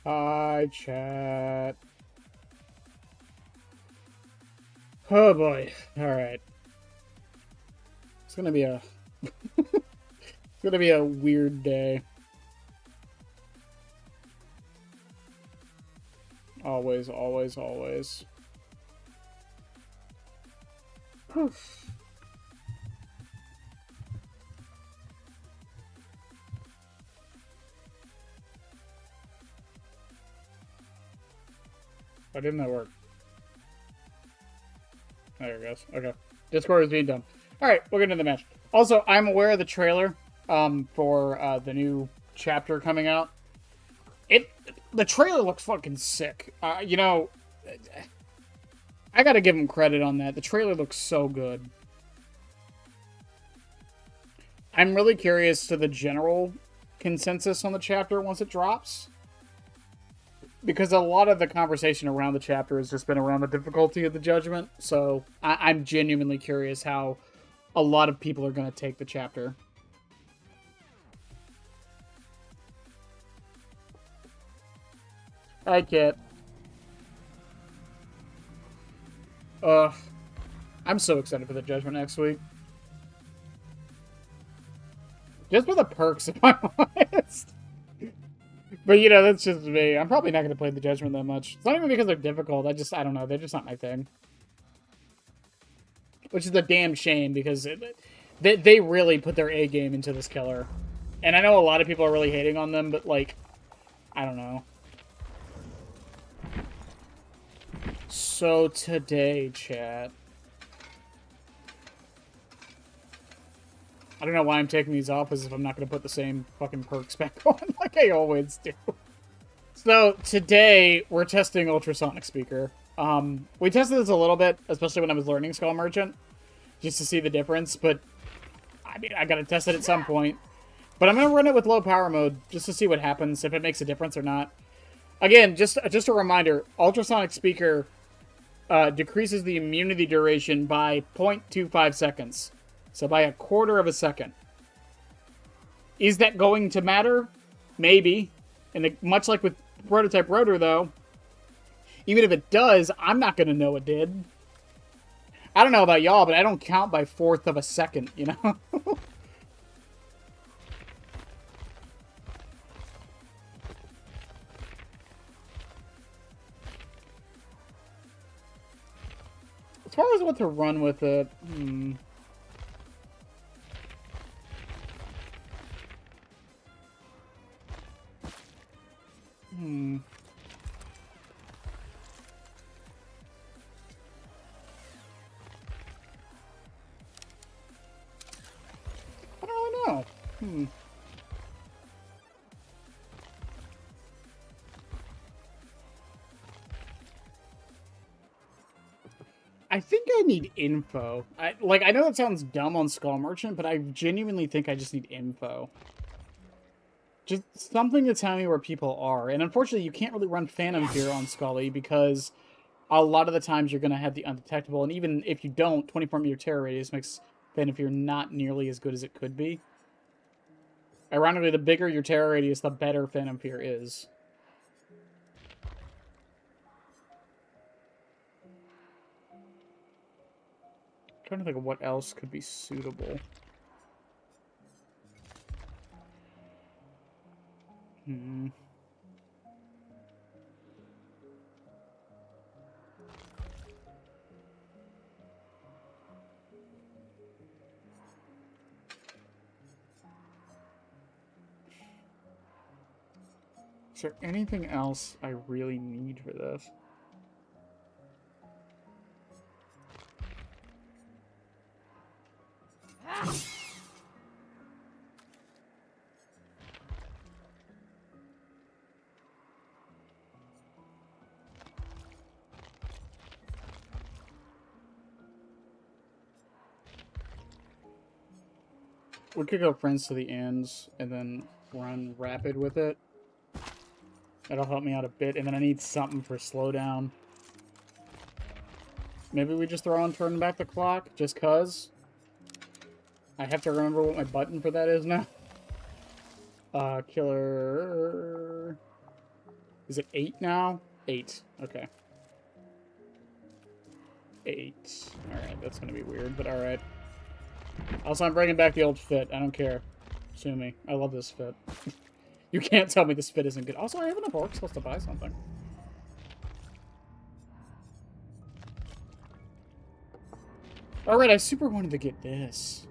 Hi, chat. Oh boy. Alright. It's gonna be a it's gonna be a weird day. Always, always, always. Poof. Why didn't that work? There it goes. Okay. Discord is being dumb. Alright, we'll get into the match. Also, I'm aware of the trailer for the new chapter coming out. The trailer looks fucking sick. You know, I gotta give him credit on that. The trailer looks so good. I'm really curious to the general consensus on the chapter once it drops. Because a lot of the conversation around the chapter has just been around the difficulty of the judgment. So I'm genuinely curious how a lot of people are going to take the chapter. Hi, Kit. I'm so excited for the judgment next week. Just for the perks, if I'm honest. But, you know, that's just me. I'm probably not going to play the Judgment that much. It's not even because they're difficult. I don't know. They're just not my thing. Which is a damn shame, because they really put their A game into this killer. And I know a lot of people are really hating on them, but, like, I don't know. So, today, chat. I don't know why I'm taking these off, as if I'm not going to put the same fucking perks back on, like I always do. So, today, we're testing Ultrasonic Speaker. We tested this a little bit, especially when I was learning Skull Merchant, just to see the difference, but, I mean, I gotta test it at some point. But I'm gonna run it with low power mode, just to see what happens, if it makes a difference or not. Again, just a reminder, Ultrasonic Speaker decreases the immunity duration by 0.25 seconds. So by a quarter of a second. Is that going to matter? Maybe. And much like with Prototype Rotor, though, even if it does, I'm not going to know it did. I don't know about y'all, but I don't count by fourth of a second, you know? As far as what to run with it, I don't really know. I think I need info. I know that sounds dumb on Skull Merchant, but I genuinely think I just need info. Just something to tell me where people are. And unfortunately, you can't really run Phantom Fear on Scully, because a lot of the times you're going to have the undetectable. And even if you don't, 24-meter terror radius makes Phantom Fear not nearly as good as it could be. Ironically, the bigger your terror radius, the better Phantom Fear is. I'm trying to think of what else could be suitable. Is there anything else I really need for this? We could go Friends to the Ends and then run Rapid with it. That'll help me out a bit. And then I need something for slowdown. Maybe we just throw on Turn Back the Clock, just cuz. I have to remember what my button for that is now. Killer... Is it 8 now? 8. Okay. 8. Alright, that's gonna be weird, but alright. Also, I'm bringing back the old fit. I don't care. Sue me. I love this fit. You can't tell me this fit isn't good. Also, I have enough orc skulls to buy something. Alright, I super wanted to get this.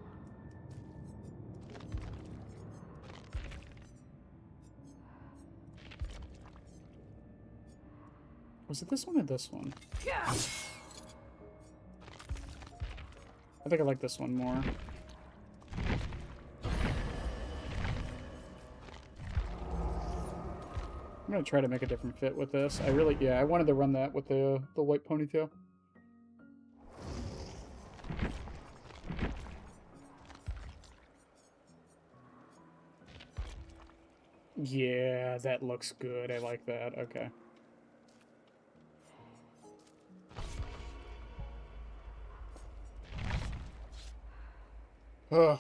Was it this one or this one? I think I like this one more. I'm gonna try to make a different fit with this. I wanted to run that with the white ponytail. Yeah, that looks good. I like that. Okay. Ugh.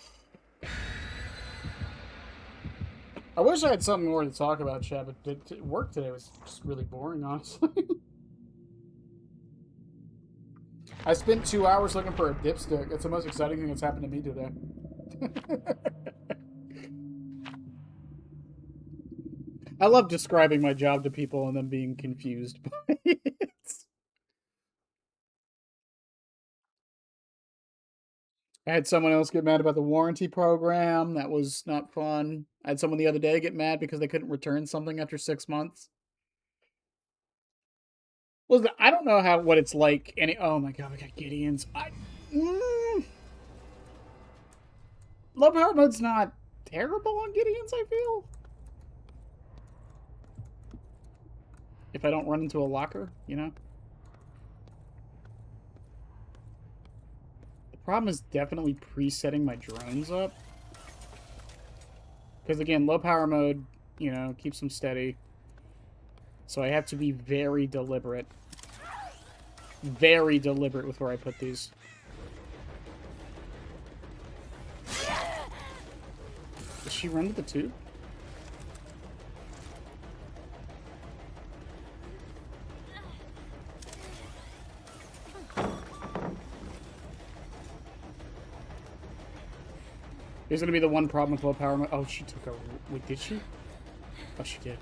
I wish I had something more to talk about, Chad, but work today was just really boring, honestly. I spent 2 hours looking for a dipstick. That's the most exciting thing that's happened to me today. I love describing my job to people and them being confused by it. I had someone else get mad about the warranty program. That was not fun. I had someone the other day get mad because they couldn't return something after 6 months. Well, I don't know what it's like. Oh my god, we got Gideon's. Low power mode's not terrible on Gideon's, I feel. If I don't run into a locker, you know? The problem is definitely presetting my drones up. Because again, low power mode, you know, keeps them steady. So I have to be very deliberate. Very deliberate with where I put these. Does she run to the tube? Here's gonna be the one problem with low power mode. Oh, she took a... Wait, did she? Oh, she did.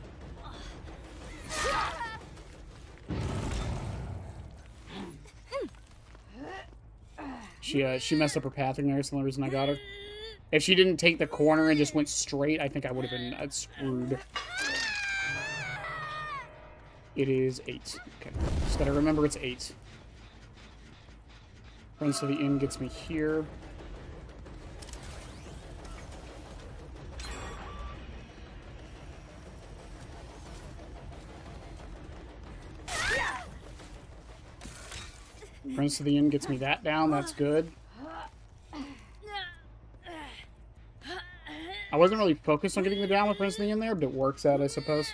She messed up her pathing there. That's the only reason I got her. If she didn't take the corner and just went straight, I think I would have been screwed. It is 8. Okay. Just gotta remember it's 8. Runs to the inn, gets me here. Runs to the inn, gets me that down. That's good. I wasn't really focused on getting the down with Runs to the inn there, but it works out, I suppose.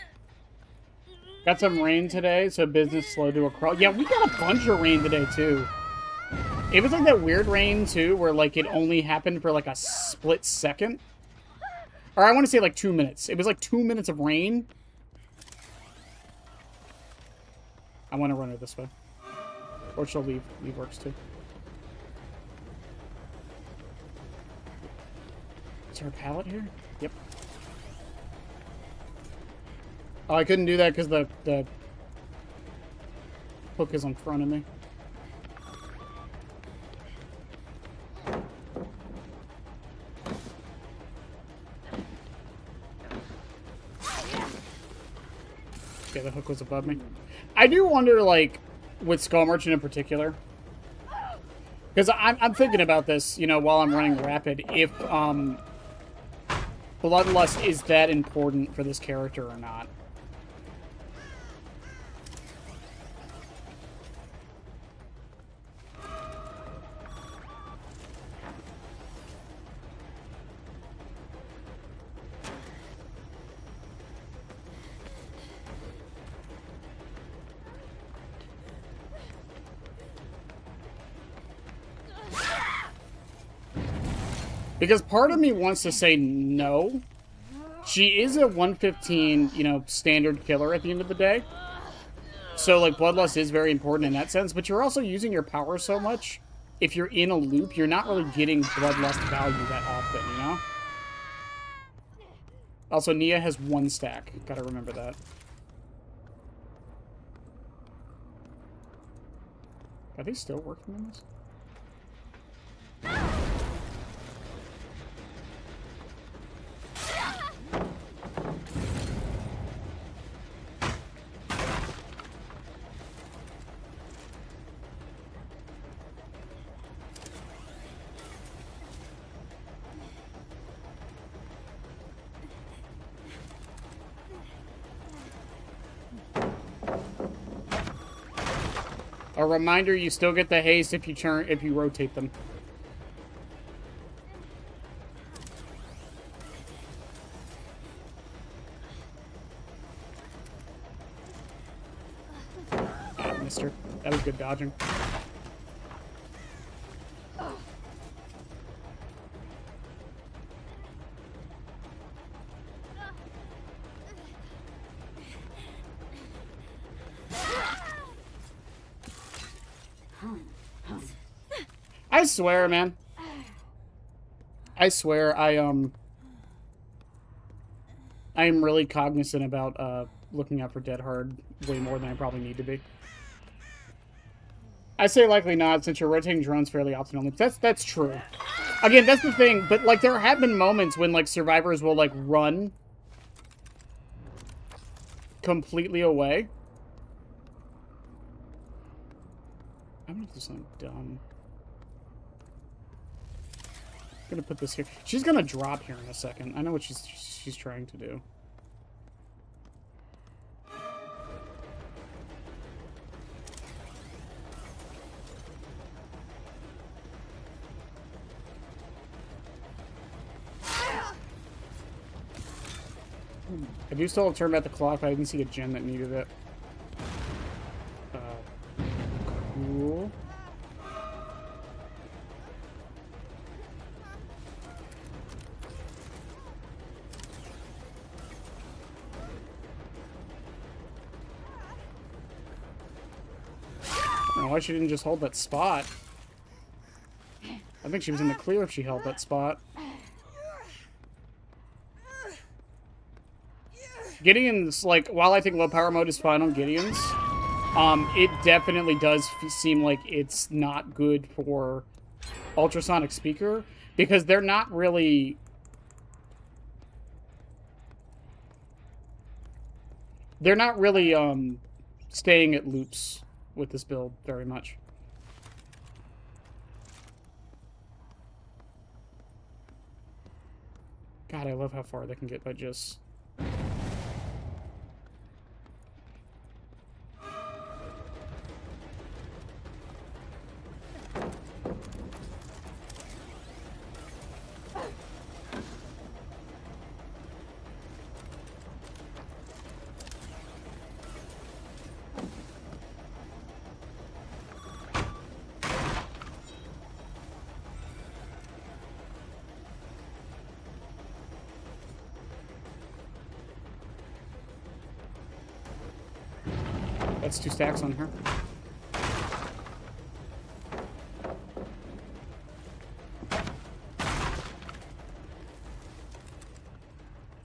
Got some rain today, so business slowed to a crawl. Yeah, we got a bunch of rain today, too. It was like that weird rain, too, where, like, it only happened for, like, a split second. Or I want to say, like, 2 minutes. It was, like, 2 minutes of rain. I want to run her this way. Or she'll leave. Leave works, too. Is there a pallet here? Yep. Oh, I couldn't do that because the hook is in front of me. Yeah, the hook was above me. I do wonder, like, with Skull Merchant in particular, because I'm thinking about this, you know, while I'm running Rapid, if Bloodlust is that important for this character or not. Because part of me wants to say no. She is a 115, you know, standard killer at the end of the day. So, like, Bloodlust is very important in that sense, but you're also using your power so much. If you're in a loop, you're not really getting Bloodlust value that often, you know? Also, Nia has 1 stack. Gotta remember that. Are they still working on this? A reminder, you still get the haste if you rotate them. Ah, mister. That was good dodging. I swear, man. I swear, I am really cognizant about looking out for Dead Hard way more than I probably need to be. I say likely not, since you're rotating drones fairly often on loops. That's true. Again, that's the thing, but like there have been moments when like survivors will like run completely away. I'm gonna do something dumb. I'm gonna put this here. She's gonna drop here in a second. I know what she's trying to do. I do still have turn back the clock, but I didn't see a gen that needed it. Cool. I don't know why she didn't just hold that spot. I think she was in the clear if she held that spot. Gideon's, like, while I think low power mode is fine on Gideon's, it definitely does seem like it's not good for ultrasonic speaker, because they're not really... They're not really, staying at loops with this build very much. God, I love how far they can get by just... That's 2 stacks on her.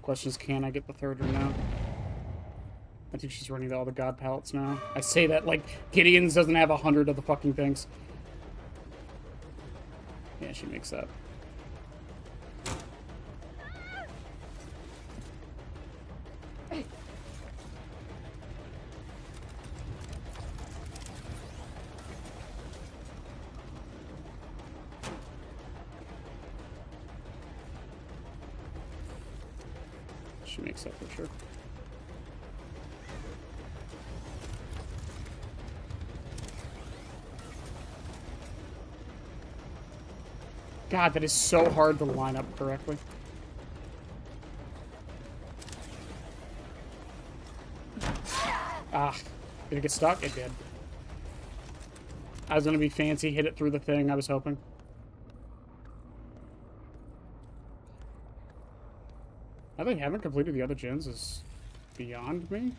Question is, can I get the 3rd or no? I think she's running all the god pallets now. I say that like Gideon's doesn't have 100 of the fucking things. Yeah, she makes that. She makes that for sure. God, that is so hard to line up correctly. Ah, did it get stuck? It did. I was gonna be fancy, hit it through the thing, I was hoping. How they haven't completed the other gens is beyond me.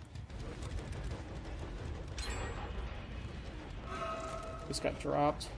This got dropped.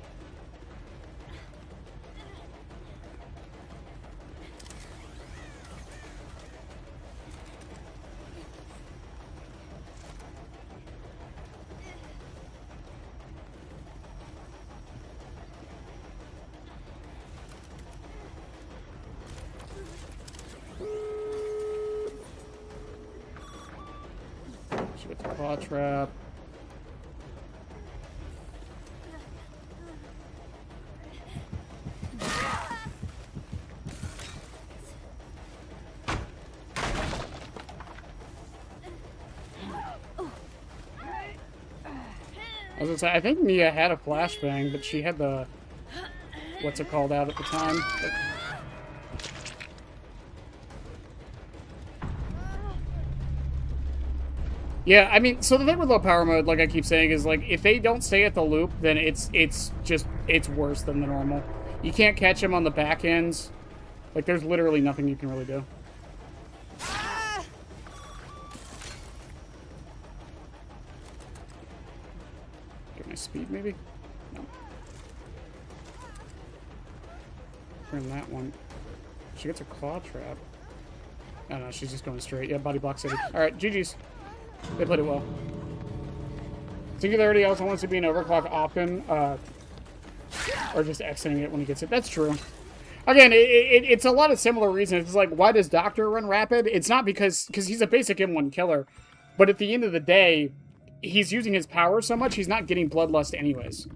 She got the claw trap. I was gonna say, I think Mia had a flashbang, but she had the what's it called out at the time. Yeah, I mean, so the thing with low power mode, like I keep saying, is like if they don't stay at the loop, then it's worse than the normal. You can't catch them on the back ends. Like there's literally nothing you can really do. Get my speed maybe? No. Turn that one. She gets her claw trap. Oh no, she's just going straight. Yeah, body block city. Alright, GG's. They played it well. Singularity also wants to be an overclock often, or just exiting it when he gets it. That's true. Again, it's a lot of similar reasons. It's like, why does Doctor run rapid? It's not because he's a basic M1 killer, but at the end of the day, he's using his power so much, he's not getting Bloodlust anyways.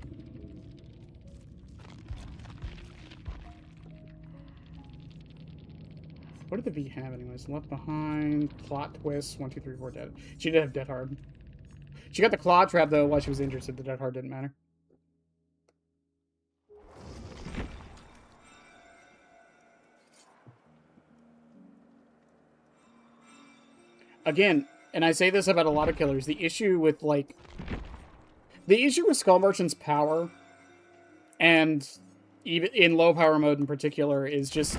What did the V have anyways? Left Behind, Plot Twist, 1, 2, 3, 4, Dead. She did have Dead Hard. She got the Claw Trap, though, while she was injured, so the Dead Hard didn't matter. Again, and I say this about a lot of killers, the issue with Skull Merchant's power, and even in low power mode in particular, is just,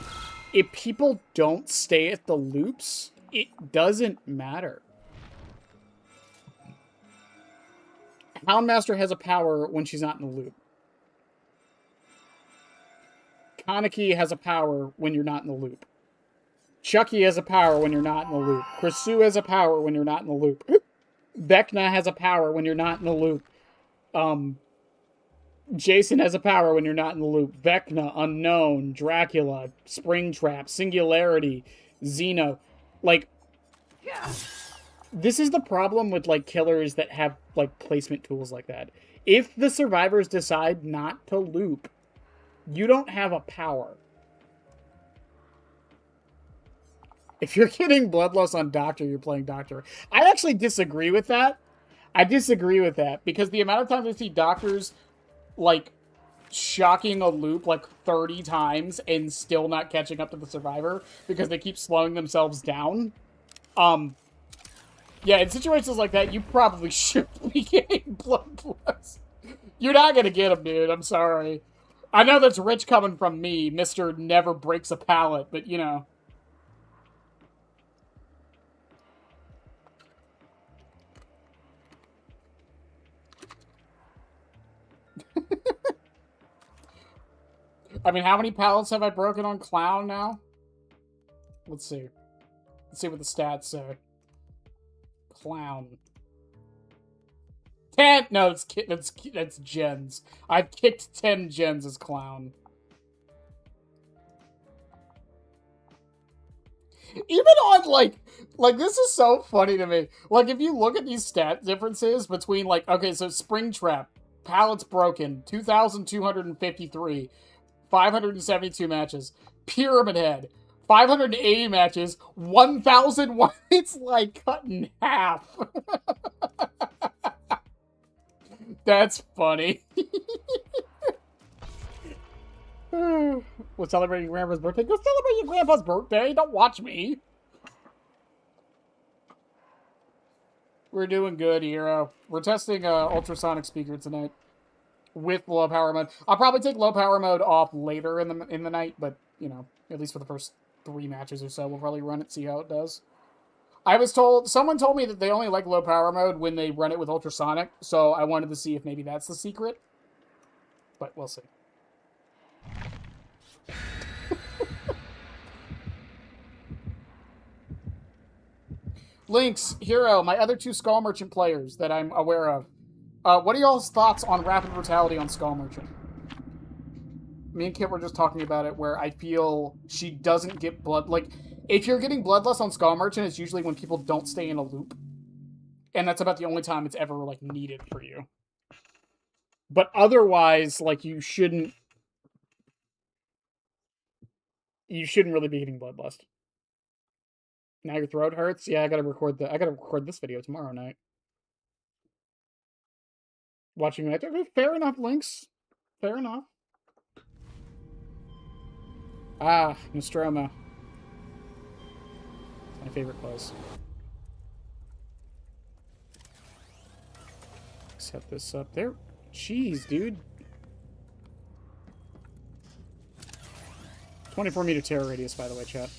if people don't stay at the loops, it doesn't matter. Houndmaster has a power when she's not in the loop. Kaneki has a power when you're not in the loop. Chucky has a power when you're not in the loop. Krisu has a power when you're not in the loop. Vecna has a power when you're not in the loop. Jason has a power when you're not in the loop. Vecna, Unknown, Dracula, Springtrap, Singularity, Xeno. Like, this is the problem with, like, killers that have, like, placement tools like that. If the survivors decide not to loop, you don't have a power. If you're getting Bloodlust on Doctor, you're playing Doctor. I actually disagree with that. I disagree with that, because the amount of times I see Doctors, like, shocking a loop, like, 30 times and still not catching up to the survivor because they keep slowing themselves down. Yeah, in situations like that, you probably should be getting Bloodlust. You're not gonna get him, dude. I'm sorry. I know that's rich coming from me, Mr. Never Breaks a Pallet, but, you know. I mean, how many pallets have I broken on Clown now? Let's see. Let's see what the stats say. Clown. 10! No, that's gens. I've kicked 10 gens as Clown. Even on, like, this is so funny to me. Like, if you look at these stat differences between, like, okay, so Springtrap, pallets broken, 2,253, 572 matches. Pyramid Head, 580 matches, 1,001. It's like cut in half. That's funny. We're celebrating Grandpa's birthday. Go celebrate your Grandpa's birthday. Don't watch me. We're doing good, Hero. We're testing ultrasonic speaker tonight with low power mode. I'll probably take low power mode off later in the night, but you know, at least for the first 3 matches or so. We'll probably run it, see how it does. I was told, someone told me that they only like low power mode when they run it with ultrasonic, so I wanted to see if maybe that's the secret. But we'll see. Lynx, Hero, my other 2 Skull Merchant players that I'm aware of. What are y'all's thoughts on Rapid Brutality on Skull Merchant? Me and Kit were just talking about it, where I feel she doesn't get blood. Like, if you're getting Bloodlust on Skull Merchant, it's usually when people don't stay in a loop. And that's about the only time it's ever, like, needed for you. But otherwise, like, you shouldn't really be getting Bloodlust. Now your throat hurts? Yeah, I gotta record this video tomorrow night. Watching that. Fair enough, Lynx. Fair enough. Ah, Nostromo. My favorite clothes. Set this up there. Jeez, dude. 24-meter terror radius, by the way, chat.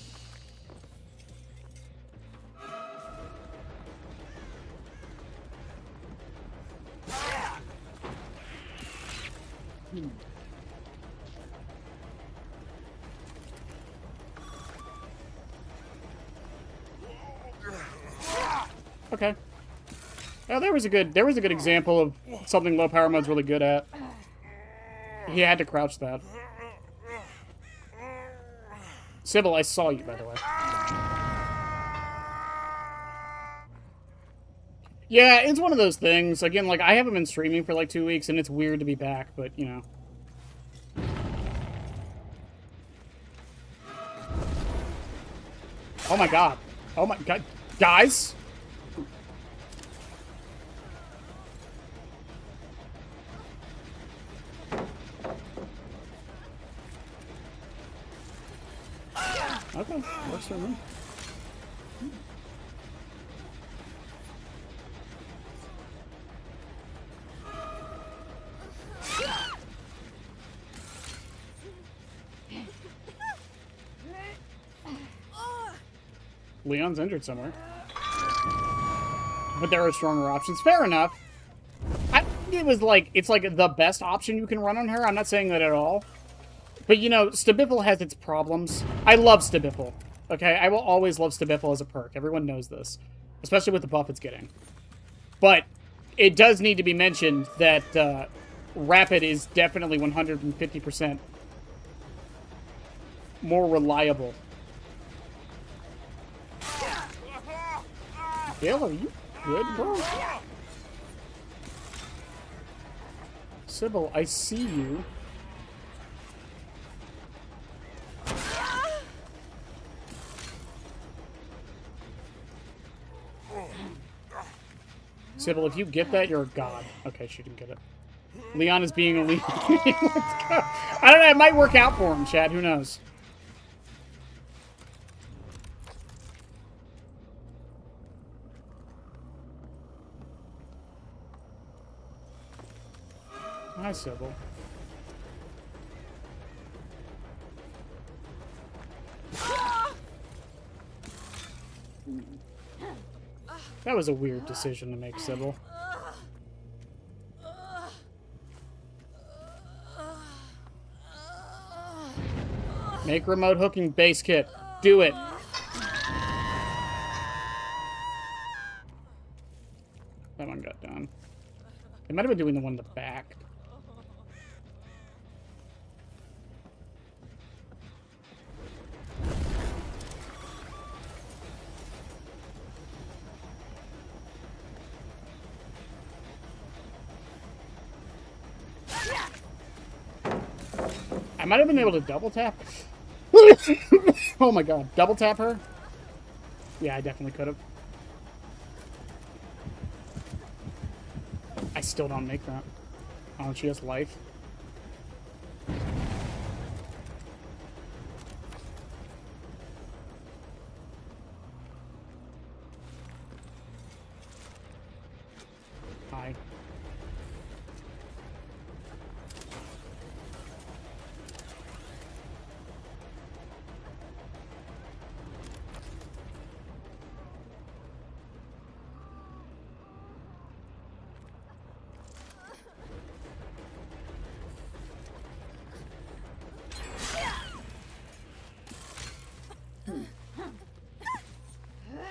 Okay. Oh, there was a good example of something low power mode's really good at. He had to crouch that. Sybil, I saw you, by the way. Yeah, it's one of those things. Again, like, I haven't been streaming for like 2 weeks, and it's weird to be back, but, you know. Oh my god. Oh my god. Guys? Okay, works for me. Leon's injured somewhere. But there are stronger options. Fair enough. I think it was like, it's like the best option you can run on her. I'm not saying that at all. But, you know, Stabiffle has its problems. I love Stabiffle. Okay? I will always love Stabiffle as a perk. Everyone knows this. Especially with the buff it's getting. But it does need to be mentioned that Rapid is definitely 150% more reliable. Bill, are you good, bro? Sybil, I see you. Sybil, if you get that, you're a god. Okay, she didn't get it. Leon is being a lead. Let's go. I don't know, it might work out for him, Chad. Who knows? Hi, Sybil. That was a weird decision to make, Sybil. Make remote hooking base kit. Do it. That one got done. They might have been doing the one in the back. I might have been able to double tap. Oh my god. Double tap her? Yeah, I definitely could have. I still don't make that. Oh, she has life. Hi.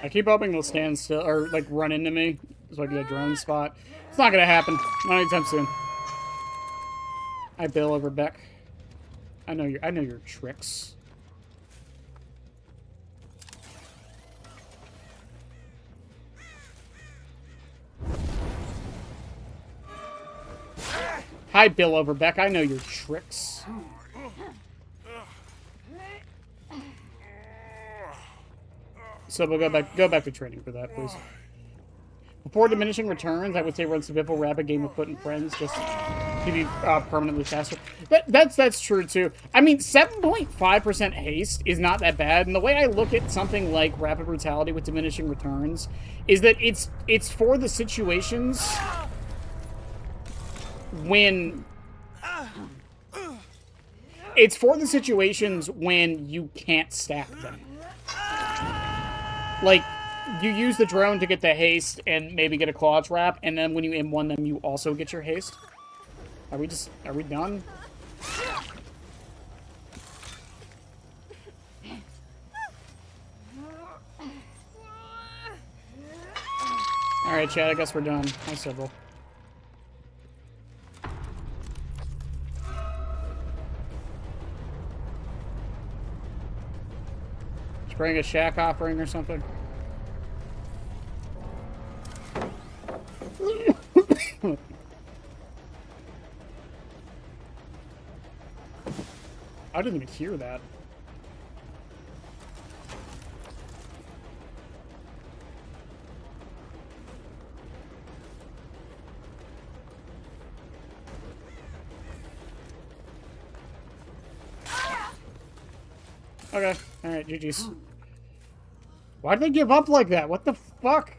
I keep hoping they'll stand still or like run into me so I get a drone spot. It's not gonna happen. Not anytime soon. Hi, Bill over Beck. I know your tricks. Hi, Bill Overbeck. I know your tricks. So we'll go back to training for that, please. Before diminishing returns, I would say run Survival Rapid Game of Foot and Friends just to be permanently faster. That's true too. I mean, 7.5% haste is not that bad, and the way I look at something like Rapid Brutality with diminishing returns is that it's for the situations when you can't stack them. Like, you use the drone to get the haste and maybe get a claw trap, and then when you M1 them, you also get your haste. Are we done? Alright, Chad, I guess we're done. Hi, Sybil. Bring a shack offering or something. I didn't even hear that. Okay. Alright, GG's. Why'd they give up like that? What the fuck?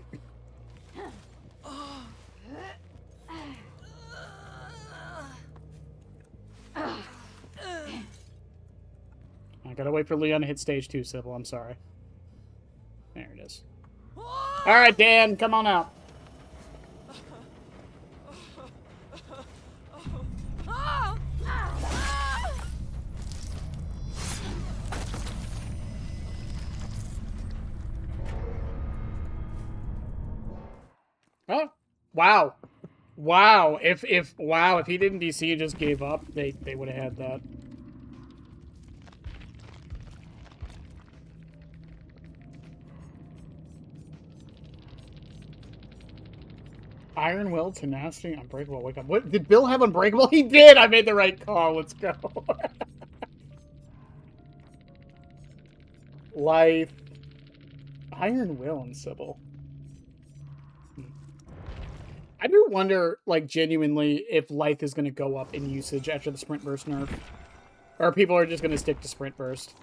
I gotta wait for Leon to hit stage 2, Sybil. I'm sorry. There it is. Alright, Dan, come on out. Oh, wow. Wow. If he didn't DC and just gave up, they would have had that. Iron Will, Tenacity, Unbreakable, Wake Up. What, did Bill have Unbreakable? He did! I made the right call. Let's go. Life. Iron Will and Sybil. I do wonder, like, genuinely, if life is going to go up in usage after the Sprint Burst nerf. Or people are just going to stick to Sprint Burst.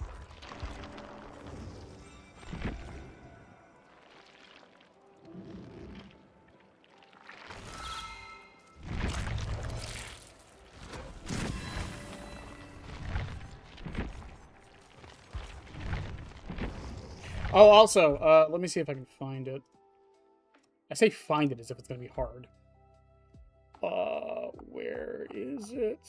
Oh, also, let me see if I can find it. I say find it as if it's going to be hard. Where is it?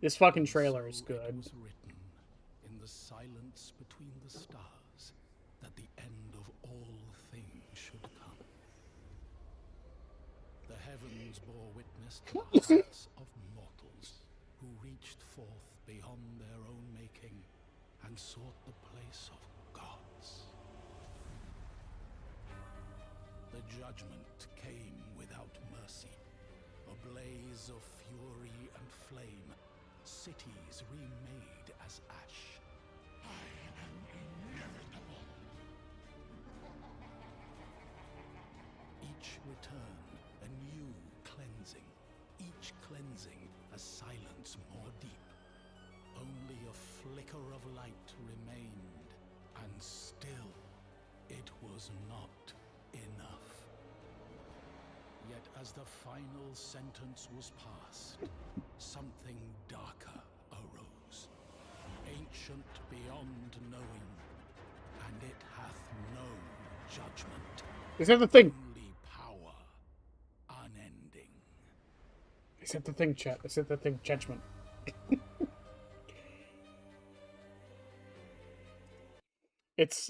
This fucking trailer is good. It was written in the silence between the stars that the end of all things should come. The heavens bore witness to the hearts of mortals who reached forth beyond their own making and sought the place of gods. The judgment came without mercy, a blaze of fury and flame, cities remade as ash. I am inevitable. Each return a new cleansing, each cleansing a silence more deep. Only a flicker of light remained, and still it was not enough. Yet as the final sentence was passed, something darker arose, ancient beyond knowing, and it hath no judgment. Is that the thing? Only power, unending. said the thing, chat. They said the thing, judgment.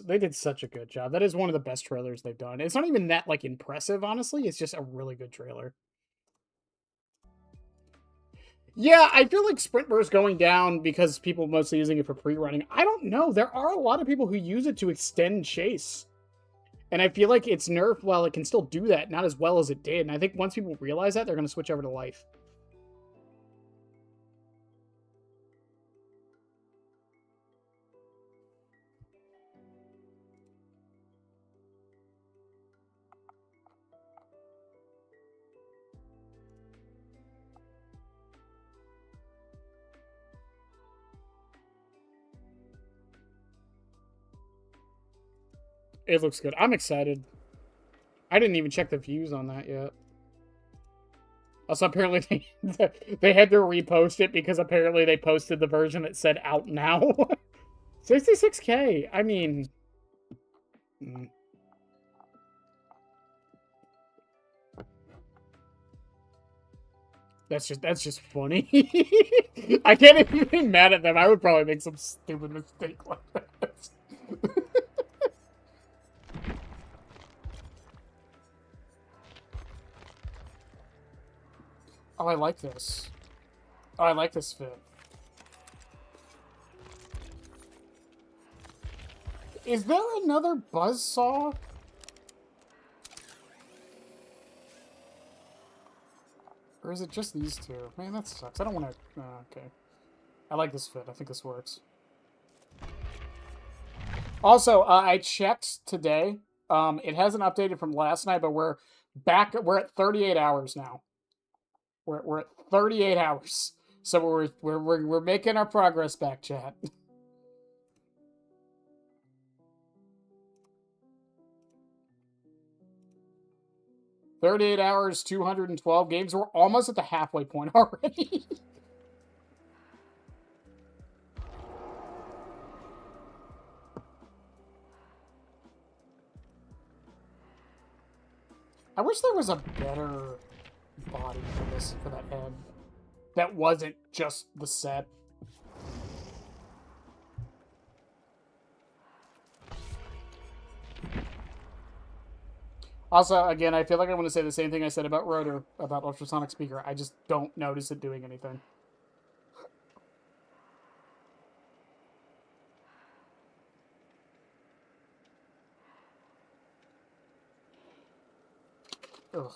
They did such a good job. That is one of the best trailers they've done. It's not even that, like, impressive, honestly. It's just a really good trailer. Yeah, I feel like Sprint Burst going down because people are mostly using it for pre-running. I don't know. There are a lot of people who use it to extend chase. And I feel like it's nerfed while it can still do that, not as well as it did. And I think once people realize that, they're going to switch over to life. It looks good. I'm excited. I didn't even check the views on that yet. Also, apparently they had to repost it because apparently they posted the version that said out now. 66K. I mean... That's just funny. I can't even be mad at them. I would probably make some stupid mistake like that. Oh, I like this. Oh, I like this fit. Is there another buzzsaw? Or is it just these two? Man, that sucks. I don't want to... okay. I like this fit. I think this works. Also, I checked today. It hasn't updated from last night, but we're back. We're at 38 hours now. We're at 38 hours, so we're making our progress back, chat. 38 hours, 212 games. We're almost at the halfway point already. I wish there was a better body for that head. That wasn't just the set. Also, again, I feel like I want to say the same thing I said about Rotor, about Ultrasonic Speaker. I just don't notice it doing anything. Ugh.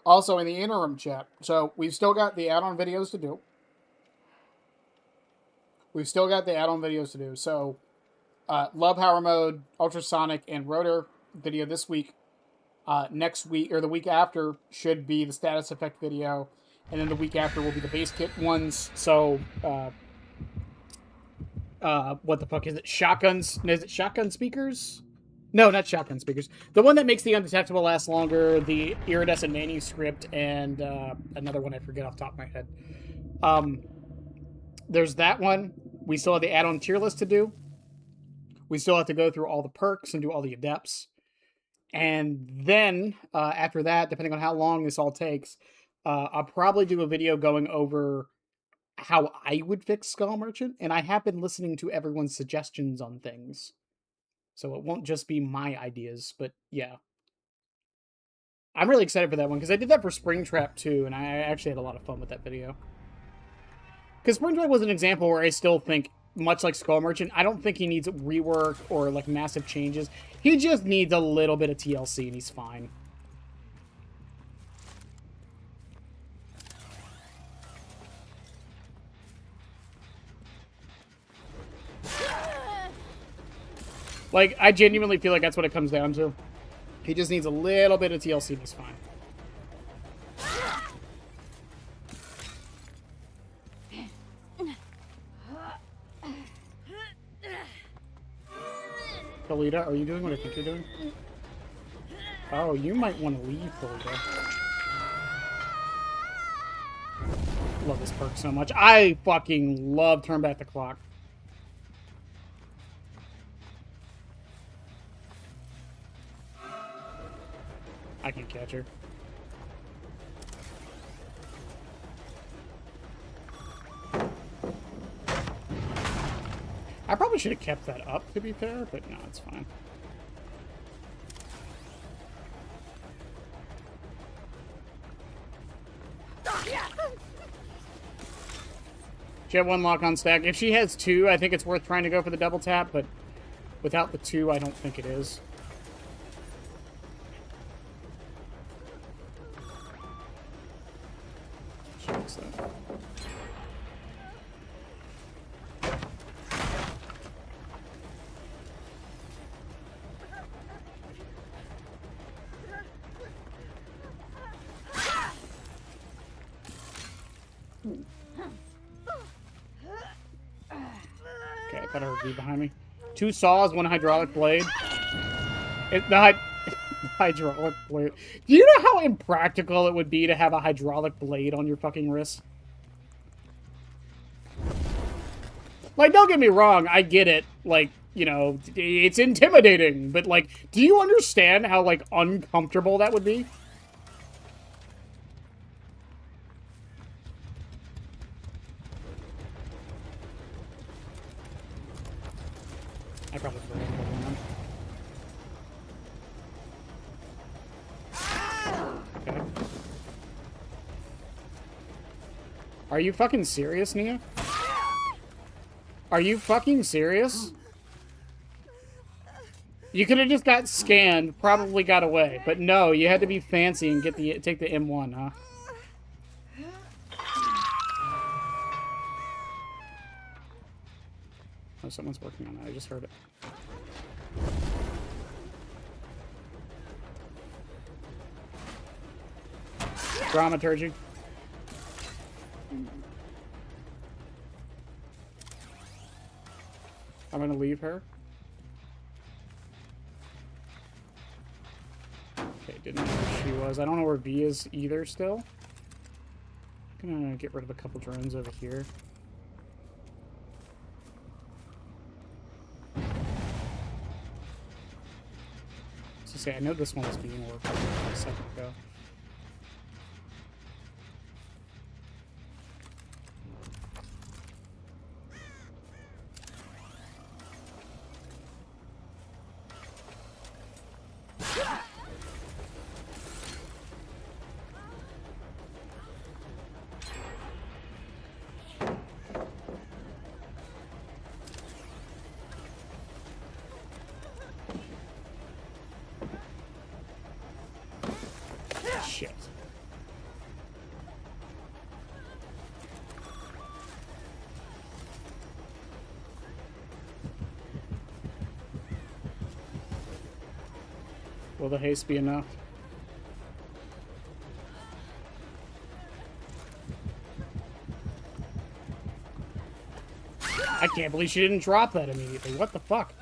Also, in the interim chat, so we've still got the add-on videos to do. So, Love Power Mode, Ultrasonic, and Rotor video this week. Next week, or the week after, should be the status effect video. And then the week after will be the base kit ones. So, what the fuck is it? Shotguns? Is it shotgun speakers? No, not shotgun speakers. The one that makes the undetectable last longer, the iridescent manuscript, and another one I forget off the top of my head. There's that one. We still have the add-on tier list to do. We still have to go through all the perks and do all the adepts. And then, after that, depending on how long this all takes, I'll probably do a video going over how I would fix Skull Merchant. And I have been listening to everyone's suggestions on things. So it won't just be my ideas, but yeah. I'm really excited for that one, because I did that for Springtrap too, and I actually had a lot of fun with that video. Because Springtrap was an example where I still think, much like Skull Merchant, I don't think he needs rework or like massive changes. He just needs a little bit of TLC and he's fine. Like, I genuinely feel like that's what it comes down to. He just needs a little bit of TLC and he's fine. Kalita, are you doing what I think you're doing? Oh, you might want to leave, Kalita. Love this perk so much. I fucking love Turn Back the Clock. I can catch her. I probably should have kept that up, to be fair, but no, it's fine. She had one lock on stack. If she has two, I think it's worth trying to go for the double tap, but without the two, I don't think it is. She looks that. Okay, I thought I heard V behind me. 2 saws, 1 hydraulic blade. The hydraulic blade. Do you know how impractical it would be to have a hydraulic blade on your fucking wrist? Like, don't get me wrong, I get it. Like, you know, it's intimidating, but, like, do you understand how, like, uncomfortable that would be? I probably forgot one. Okay. Are you fucking serious, Nia? Are you fucking serious? You could have just got scanned, probably got away, but no, you had to be fancy and take the M1, huh? Oh, someone's working on it. I just heard it. Dramaturgy. I'm gonna leave her. Okay, didn't know where she was. I don't know where V is either still. I'm gonna get rid of a couple drones over here. So say I know this one was being worked on a second ago. Shit. Will the haste be enough? I can't believe she didn't drop that immediately. What the fuck?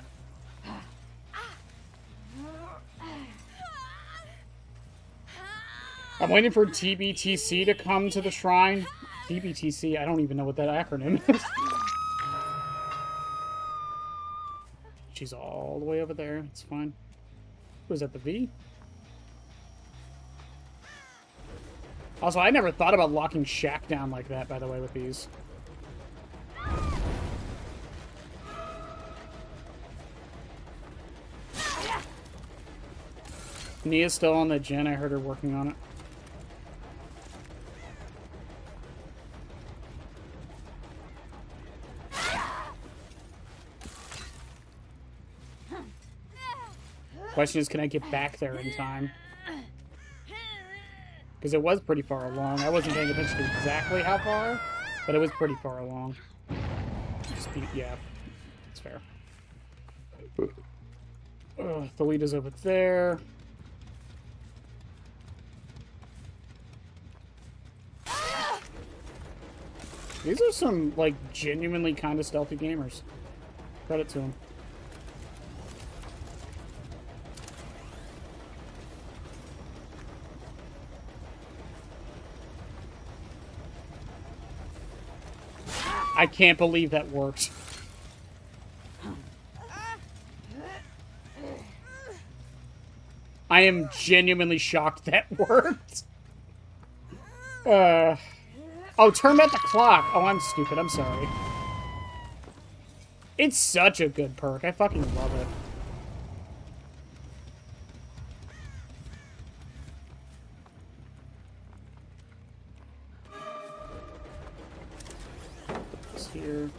I'm waiting for TBTC to come to the shrine. TBTC, I don't even know what that acronym is. She's all the way over there. It's fine. Was that the V? Also, I never thought about locking Shaq down like that, by the way, with these. Nia's still on the gen. I heard her working on it. Question is, can I get back there in time? Because it was pretty far along. I wasn't paying attention to exactly how far, but it was pretty far along. Yeah, it's fair. Thalita's over there. These are some, like, genuinely kind of stealthy gamers. Credit to them. I can't believe that worked. I am genuinely shocked that worked. Oh, turn back the clock. Oh, I'm stupid. I'm sorry. It's such a good perk. I fucking love it. Put this here.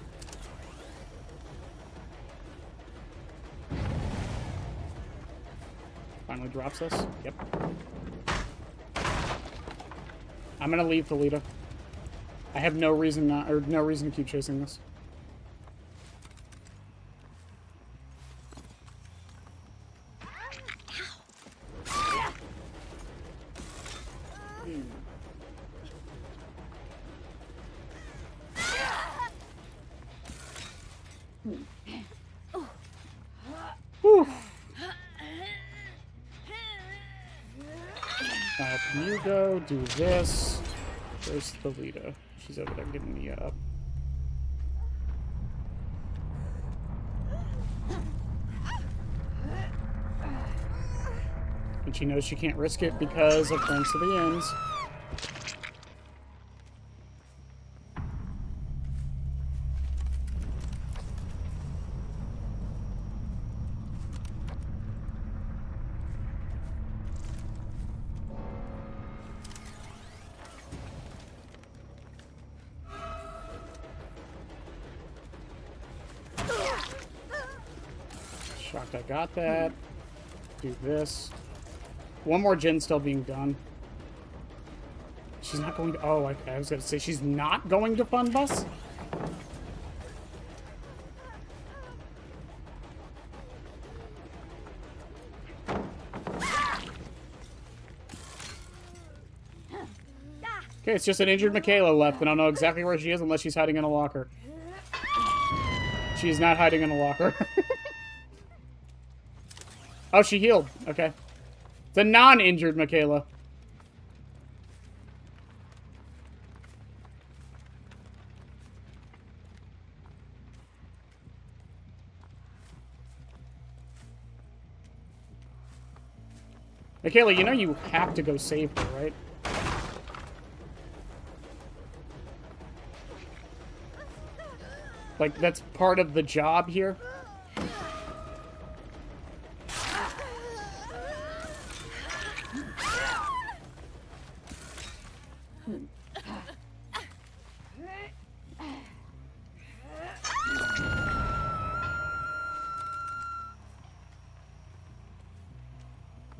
Finally drops us. Yep. I'm gonna leave Thalita. I have no reason not, or no reason to keep chasing this. Whew. Can you go do this? Where's Thalita? She's over there getting me up. And she knows she can't risk it because of Friends to the Ends. Shocked I got that. Do this. One more gen still being done. She's not going to... Oh, I was going to say she's not going to Fun Bus? Okay, it's just an injured Michaela left, and I don't know exactly where she is unless she's hiding in a locker. She's not hiding in a locker. Oh, she healed. Okay. It's a non-injured Michaela. Michaela, you know you have to go save her, right? Like, that's part of the job here.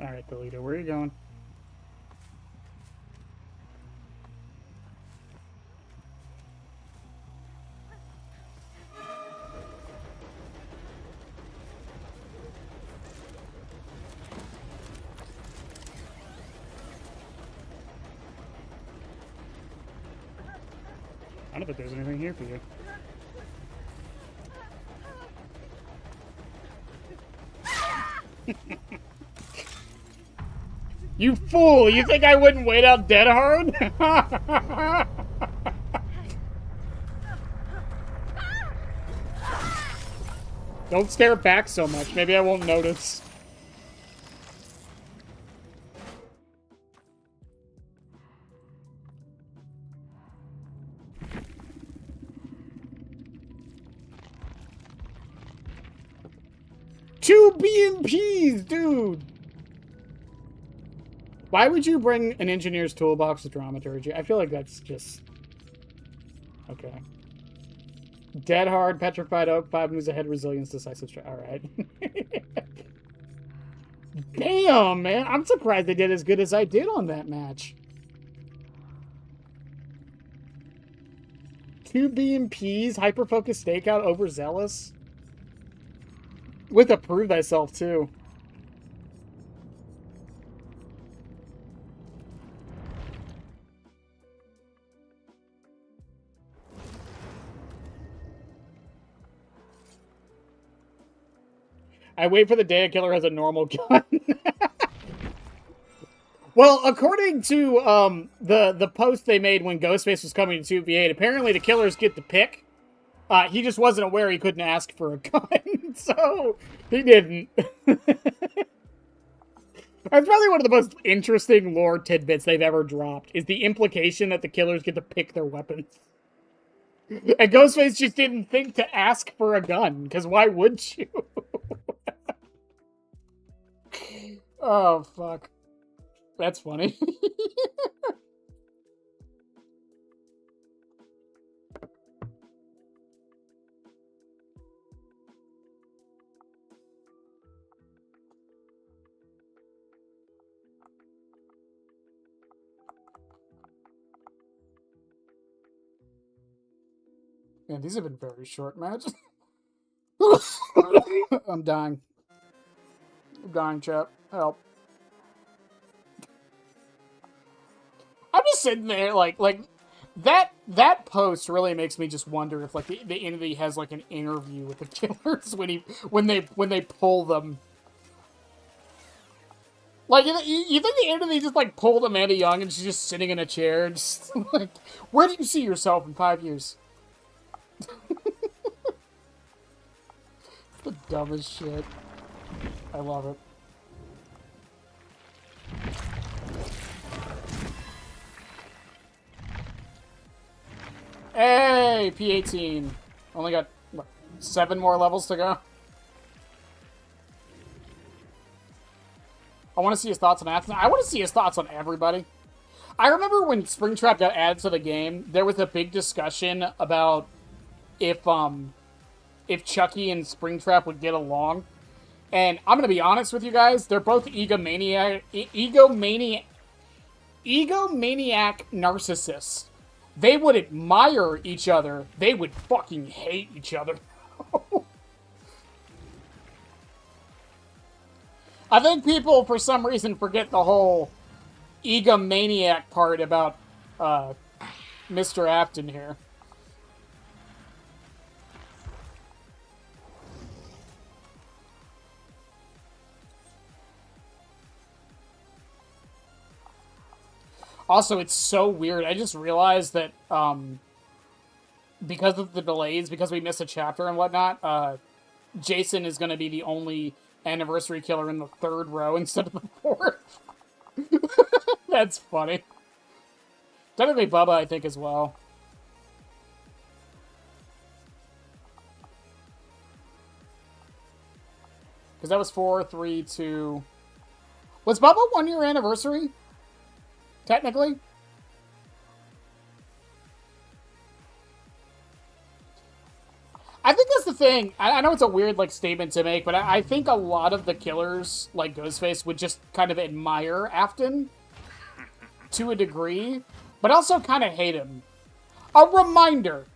Alright, Thalita, where are you going? I don't think there's anything here for you. You fool! You think I wouldn't wait out dead hard? Don't stare back so much. Maybe I won't notice. Two BMPs, dude! Why would you bring an engineer's toolbox with dramaturgy? I feel like that's just... Okay. Dead hard, petrified oak, 5 moves ahead, resilience, decisive strike. Alright. Damn, man. I'm surprised they did as good as I did on that match. 2 BMPs, hyper-focused stakeout, overzealous. With a prove thyself, too. I wait for the day a killer has a normal gun. Well, according to the post they made when Ghostface was coming to 2v8, apparently the killers get to pick He just wasn't aware he couldn't ask for a gun, so he didn't. That's probably one of the most interesting lore tidbits they've ever dropped, is the implication that the killers get to pick their weapons. And Ghostface just didn't think to ask for a gun, because why would you? Oh, fuck. That's funny. Man, these have been very short matches. I'm dying. I'm dying, chat. Help. I'm just sitting there, like that post really makes me just wonder if, like, the entity has, like, an interview with the killers when they pull them. Like, you think the entity just, like, pulled Amanda Young and she's just sitting in a chair, just, like, where do you see yourself in 5 years? The dumbest shit. I love it. Hey, P18. Only got, what, 7 more levels to go? I want to see his thoughts on Athena. I want to see his thoughts on everybody. I remember when Springtrap got added to the game, there was a big discussion about if Chucky and Springtrap would get along. And I'm going to be honest with you guys, they're both egomaniac narcissists. They would admire each other. They would fucking hate each other. I think people, for some reason, forget the whole egomaniac part about Mr. Afton here. Also, it's so weird. I just realized that because of the delays, because we missed a chapter and whatnot, Jason is going to be the only anniversary killer in the 3rd row instead of the 4th. That's funny. Technically Bubba, I think, as well. Because that was 4, 3, 2... Was Bubba 1-year anniversary? Technically? I think that's the thing. I know it's a weird, like, statement to make, but I think a lot of the killers, like Ghostface, would just kind of admire Afton to a degree, but also kind of hate him. A reminder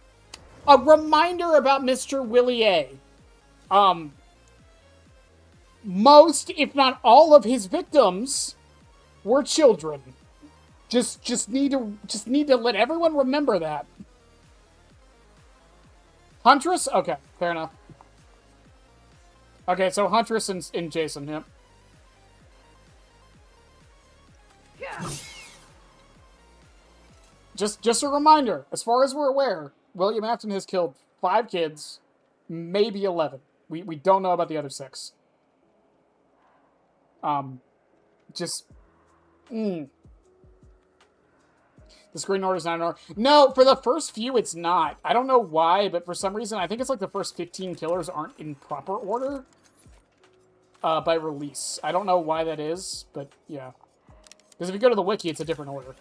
about Mr. Willie A. Most, if not all, of his victims were children. Just need to let everyone remember that. Huntress? Okay, fair enough. Okay, so Huntress and Jason, yep. Yeah. Just a reminder, as far as we're aware, William Afton has killed 5 kids, maybe 11. We don't know about the other 6. The screen order is not an order. No, for the first few, it's not. I don't know why, but for some reason, I think it's like the first 15 killers aren't in proper order by release. I don't know why that is, but yeah. Because if you go to the wiki, it's a different order.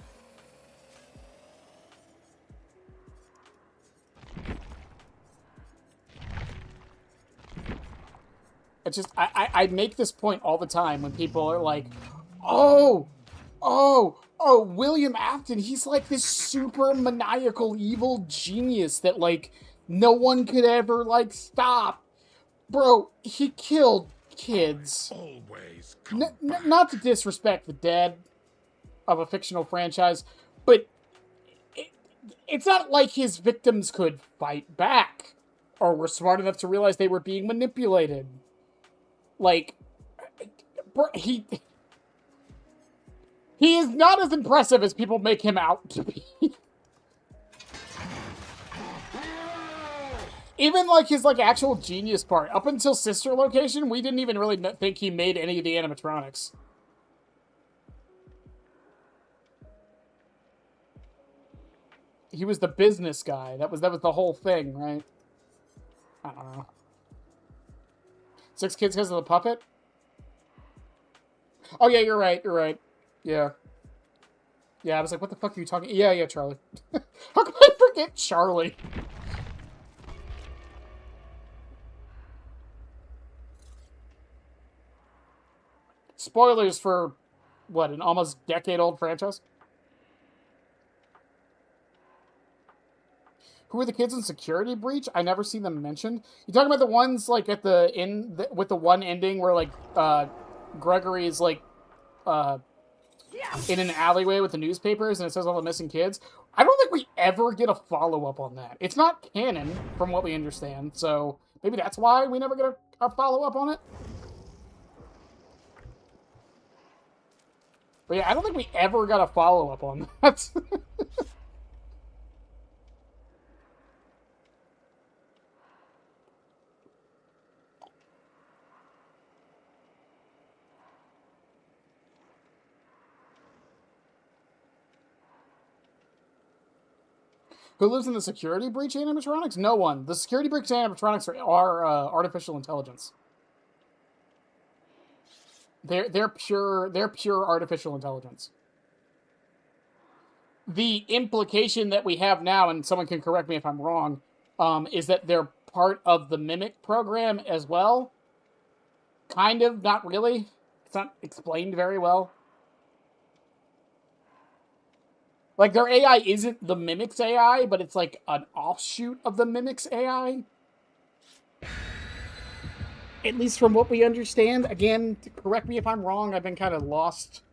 It's just, I make this point all the time when people are like, oh, William Afton, he's like this super maniacal evil genius that, like, no one could ever, like, stop. Bro, he killed kids. Always not to disrespect the dead of a fictional franchise, but it's not like his victims could fight back or were smart enough to realize they were being manipulated. Like, bro, he is not as impressive as people make him out to be. Even, like, his, like, actual genius part. Up until Sister Location, we didn't even really think he made any of the animatronics. He was the business guy. That was the whole thing, right? I don't know. 6 kids because of the puppet? Oh, yeah, you're right. You're right. Yeah. Yeah, I was like, what the fuck are you talking? Yeah, Charlie. How can I forget Charlie? Spoilers for, what, an almost decade-old franchise? Who are the kids in Security Breach? I never see them mentioned. You talking about the ones, like, at the end, with the one ending where, like, Gregory is, like, in an alleyway with the newspapers and it says all the missing kids? I don't think we ever get a follow-up on that. It's not canon, from what we understand, so maybe that's why we never get a follow-up on it? But yeah, I don't think we ever got a follow-up on that. Who lives in the Security Breach animatronics? No one. The Security Breach animatronics are artificial intelligence. They're pure artificial intelligence. The implication that we have now, and someone can correct me if I'm wrong, is that they're part of the Mimic program as well. Kind of, not really. It's not explained very well. Like, their AI isn't the Mimic's AI, but it's like an offshoot of the Mimic's AI. At least from what we understand. Again, correct me if I'm wrong, I've been kind of lost.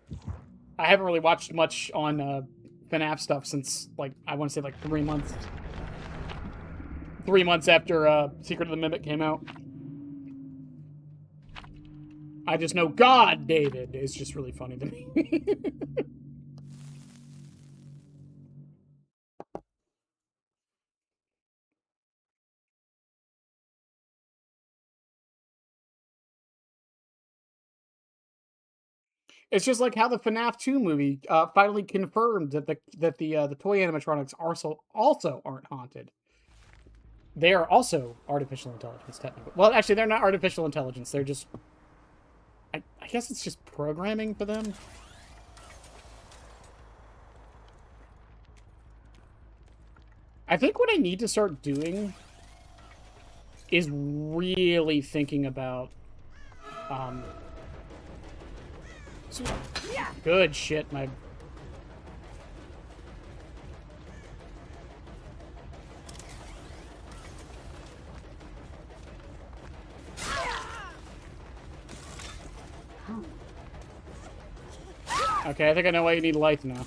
I haven't really watched much on FNAF stuff since, like, I want to say, like, 3 months. 3 months after Secret of the Mimic came out. I just know God, David, is just really funny to me. It's just like how the FNAF 2 movie finally confirmed that the toy animatronics also aren't haunted. They are also artificial intelligence, technically. Well, actually, they're not artificial intelligence. They're just... I guess it's just programming for them. I think what I need to start doing is really thinking about... Good shit, my... Okay, I think I know why you need light now.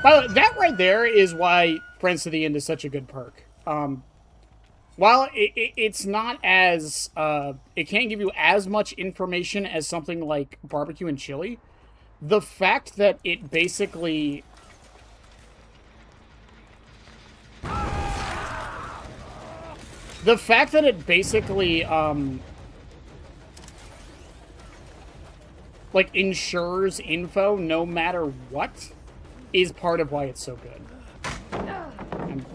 By the way, that right there is why Friends to the End is such a good perk. While it's not as... it can't give you as much information as something like Barbecue and Chili, the fact that it basically... The fact that it basically, like, ensures info no matter what is part of why it's so good.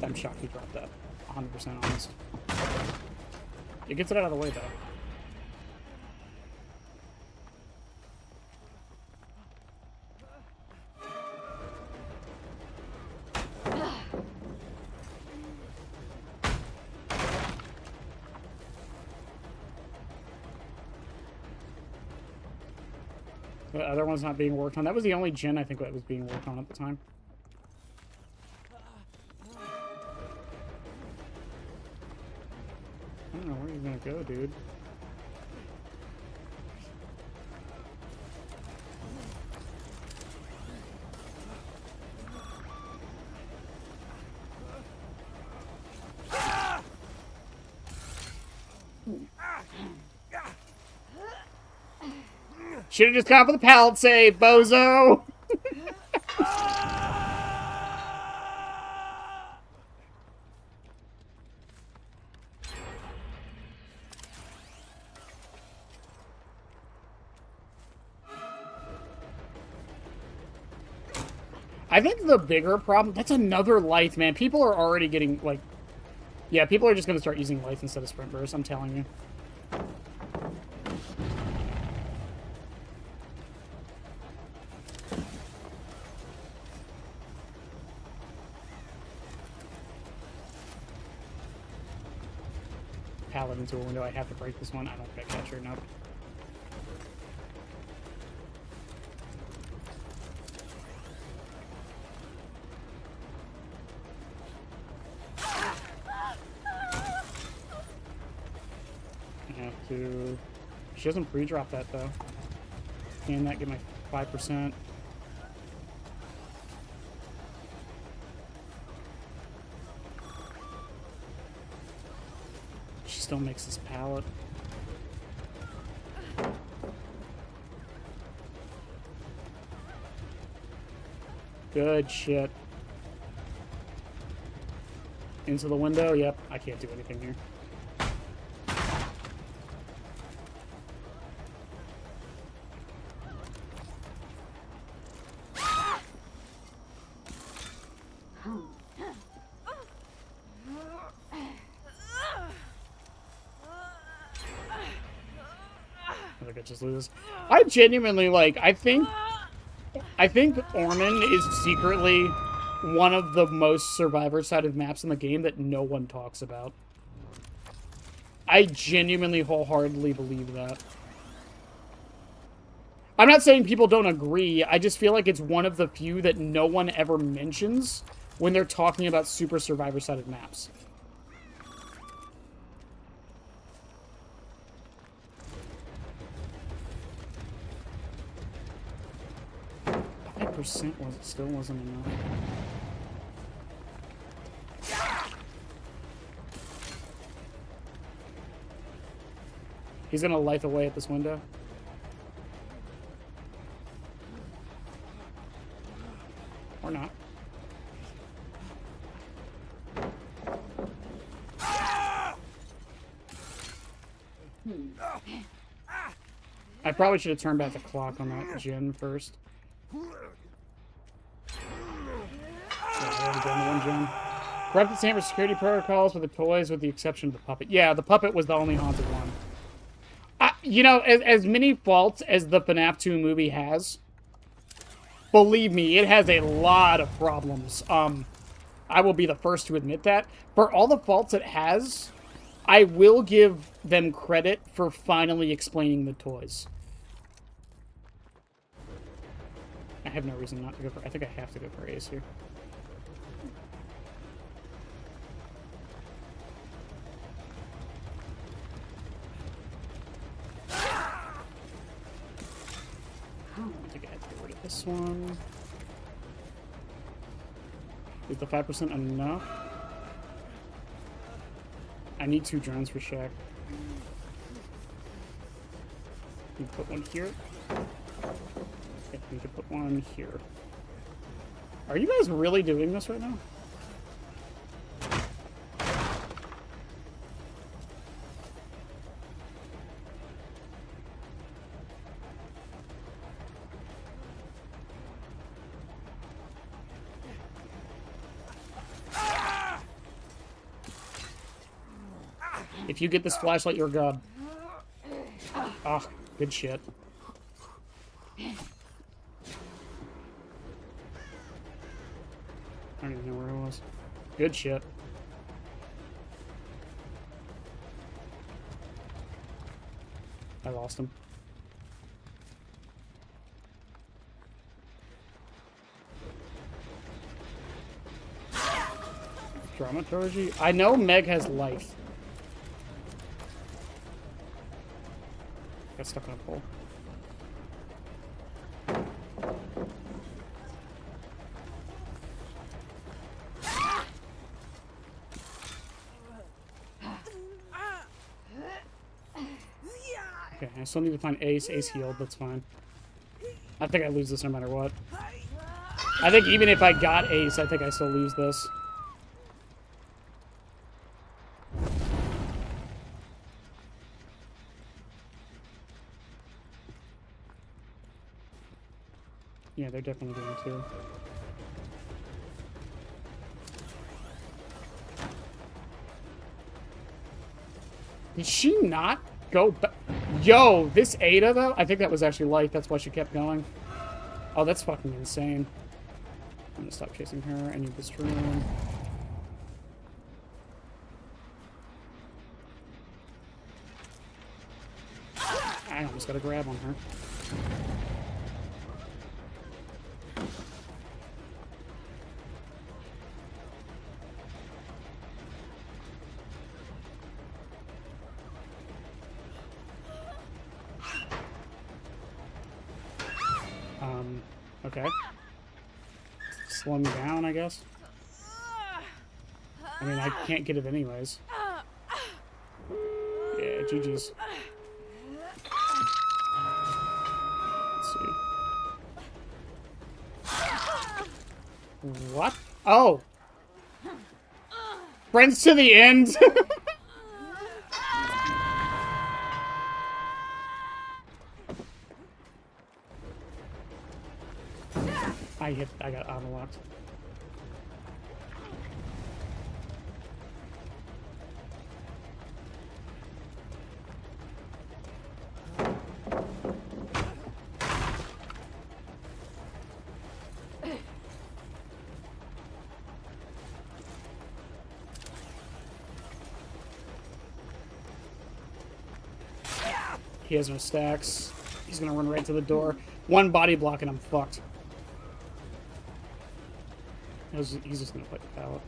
I'm shocked he dropped that. 100% honest. It gets it out of the way, though. The other one's not being worked on. That was the only gen I think that was being worked on at the time. I don't know where you're gonna go, dude. Should have just gone for the pallet save, bozo! I think the bigger problem... That's another Lyth, man. People are already getting, like... Yeah, people are just going to start using Lyth instead of Sprint Burst, I'm telling you. Pallet into a window. I have to break this one. I don't think I catch her enough. To... She doesn't pre-drop that, though. Can that get my 5%? She still makes this pallet. Good shit. Into the window? Yep, I can't do anything here. I think I just lose. I genuinely, like, I think Orman is secretly one of the most survivor-sided maps in the game that no one talks about. I genuinely wholeheartedly believe that. I'm not saying people don't agree, I just feel like it's one of the few that no one ever mentions when they're talking about super survivor-sided maps. Percent was it still wasn't enough. He's gonna Lyth away at this window. Or not. I probably should have turned back the clock on that Jin first. Corrupted Chamber security protocols for the toys with the exception of the puppet. Yeah, the puppet was the only haunted one. You know, as many faults as the FNAF 2 movie has, believe me, it has a lot of problems. I will be the first to admit that. For all the faults it has, I will give them credit for finally explaining the toys. I have no reason not to go for... I think I have to go for Ace here. I think I have to get rid of this one. Is the 5% enough? I need 2 drones for Shaq. You put one here. Okay, we could put one here. Are you guys really doing this right now? If you get this flashlight, you're god. Ah, good shit. I don't even know where I was. Good shit. I lost him. Dramaturgy? I know Meg has life. Got stuck on a pole. Okay, Okay, I still need to find Ace. Ace healed, that's fine. I think I lose this no matter what. I think even if I got Ace, I think I still lose this. Yeah, they're definitely going to. Did she not go back? Yo, this Ada, though? I think that was actually light. That's why she kept going. Oh, that's fucking insane. I'm gonna stop chasing her. I need this room. I almost got a grab on her. Okay. Slow me down, I guess. I mean, I can't get it anyways. Yeah, GG's. Let's see. What? Oh! Friends to the end! I got auto-locked. He has no stacks. He's gonna run right to the door. One body block and I'm fucked. He's just gonna play the pallet.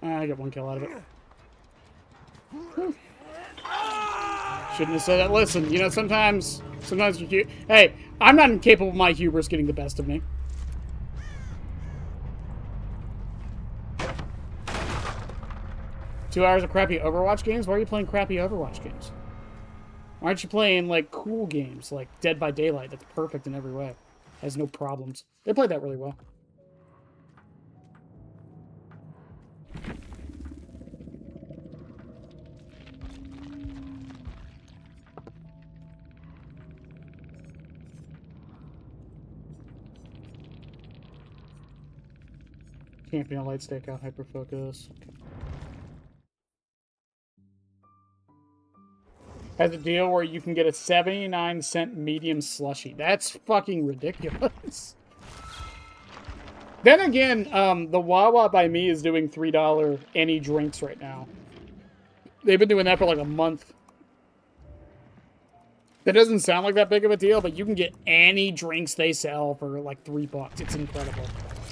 I got one kill out of it. Shouldn't have said that. Listen, you know, sometimes you... Hey, I'm not incapable of my hubris getting the best of me. Two hours of crappy Overwatch games? Why are you playing crappy Overwatch games? Why aren't you playing, like, cool games, like Dead by Daylight, that's perfect in every way? Has no problems. They played that really well. Champion, light stakeout, hyper focus. Okay. Has a deal where you can get a 79-cent medium slushy. That's fucking ridiculous. Then again, the Wawa by me is doing $3 any drinks right now. They've been doing that for like a month. That doesn't sound like that big of a deal, but you can get any drinks they sell for like $3. It's incredible.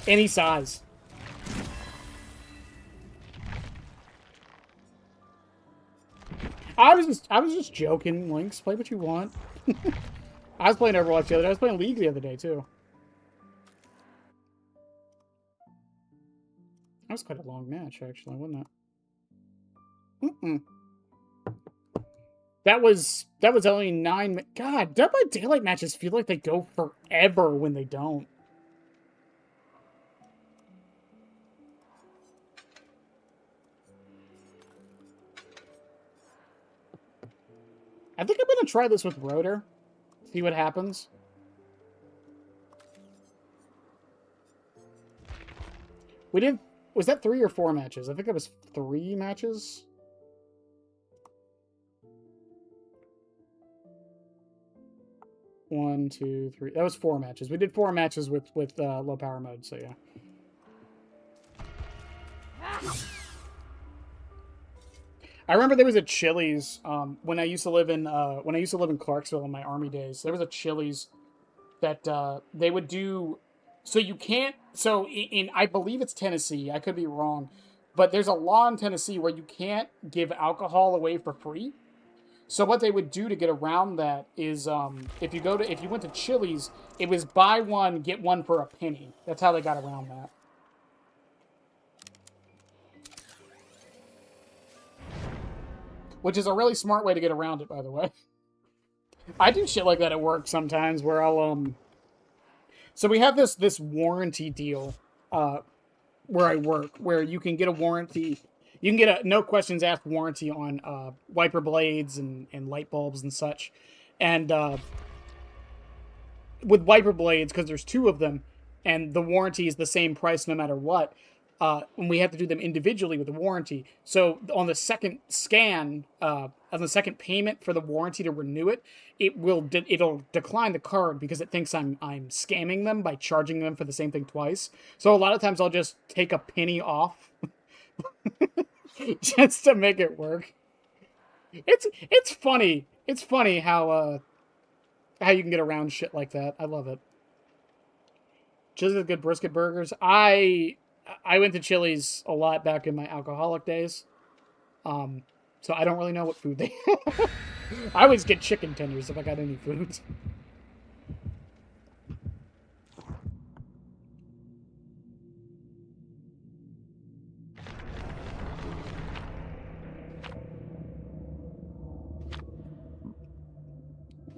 Any size. I was just joking, Lynx. Play what you want. I was playing Overwatch the other day. I was playing League the other day, too. That was quite a long match, actually, wasn't it? That was only 9... God, Dead by Daylight matches feel like they go forever when they don't. I think I'm going to try this with Rotor. See what happens. We did... Was that 3 or 4 matches? I think it was 3 matches. One, two, three. That was 4 matches. We did 4 matches with low power mode, so yeah. I remember there was a Chili's when I used to live in Clarksville in my army days. There was a Chili's that they would do. So you can't. So in I believe it's Tennessee. I could be wrong, but there's a law in Tennessee where you can't give alcohol away for free. So what they would do to get around that is, if you went to Chili's, it was buy one get one for a penny. That's how they got around that. Which is a really smart way to get around it, by the way. I do shit like that at work sometimes, where I'll So we have this warranty deal, where I work, where you can get a warranty. You can get a no questions asked warranty on wiper blades and light bulbs and such. And with wiper blades, because there's two of them, and the warranty is the same price no matter what, and we have to do them individually with the warranty. So on the second scan, on the second payment for the warranty to renew it, it'll decline the card because it thinks I'm scamming them by charging them for the same thing twice. So a lot of times I'll just take a penny off just to make it work. It's funny. It's funny how you can get around shit like that. I love it. Just the good brisket burgers. I went to Chili's a lot back in my alcoholic days. So I don't really know what food they have. I always get chicken tenders if I got any food.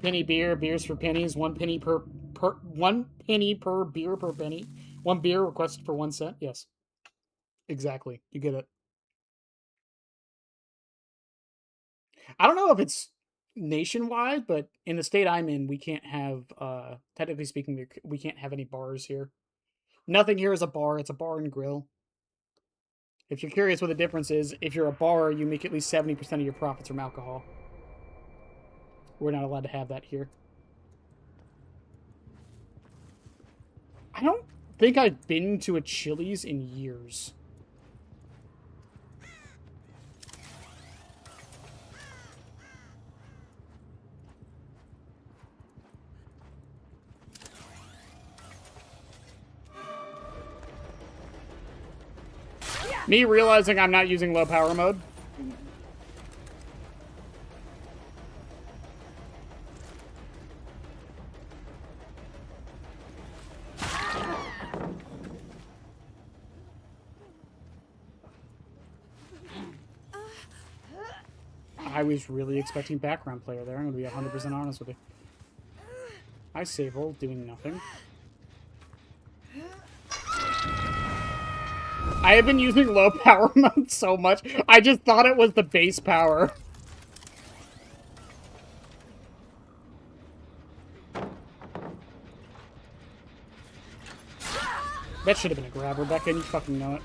Penny beer, beers for pennies, 1 penny per 1 penny per beer per penny. 1 beer requested for 1 cent. Yes. Exactly. You get it. I don't know if it's nationwide, but in the state I'm in, we can't have, technically speaking, we can't have any bars here. Nothing here is a bar. It's a bar and grill. If you're curious what the difference is, if you're a bar, you make at least 70% of your profits from alcohol. We're not allowed to have that here. I don't think I've been to a Chili's in years. Me realizing I'm not using low power mode. I was really expecting background player there. I'm going to be 100% honest with you. Hi, Sable, doing nothing. I have been using low power mode so much, I just thought it was the base power. That should have been a grab, Rebecca, and you fucking know it.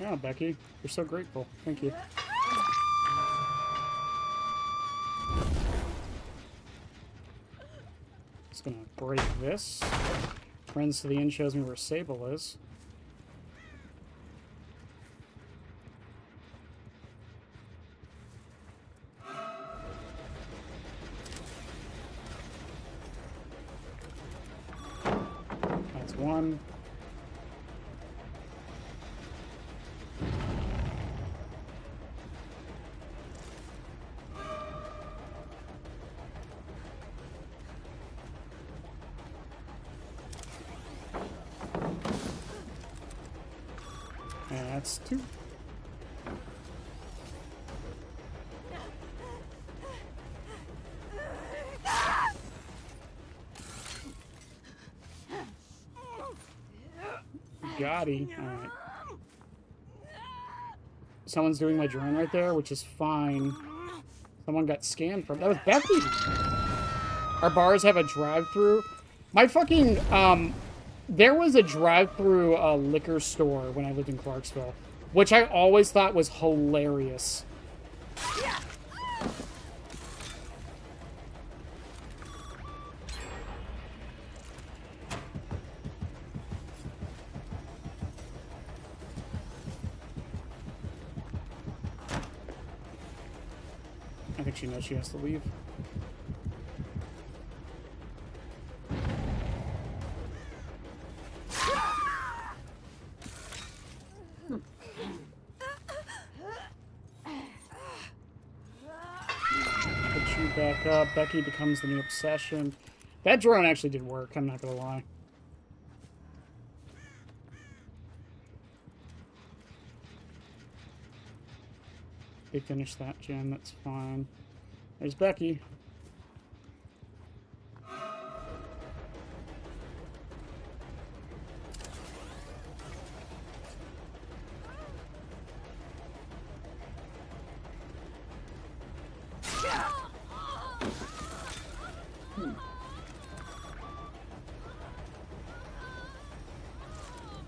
Oh, Becky, you're so grateful. Thank you. Just gonna break this. Runs to the end, shows me where Sable is. That's one. And that's two. Gotti. Alright. Someone's doing my drone right there, which is fine. Someone got scanned from... That was Becky! Our bars have a drive-thru. My fucking, there was a drive-thru liquor store when I lived in Clarksville, which I always thought was hilarious. think she knows she has to leave. Put you back up. Becky becomes the new obsession. That drone actually did work, I'm not gonna lie. They finished that gen, that's fine. There's Becky.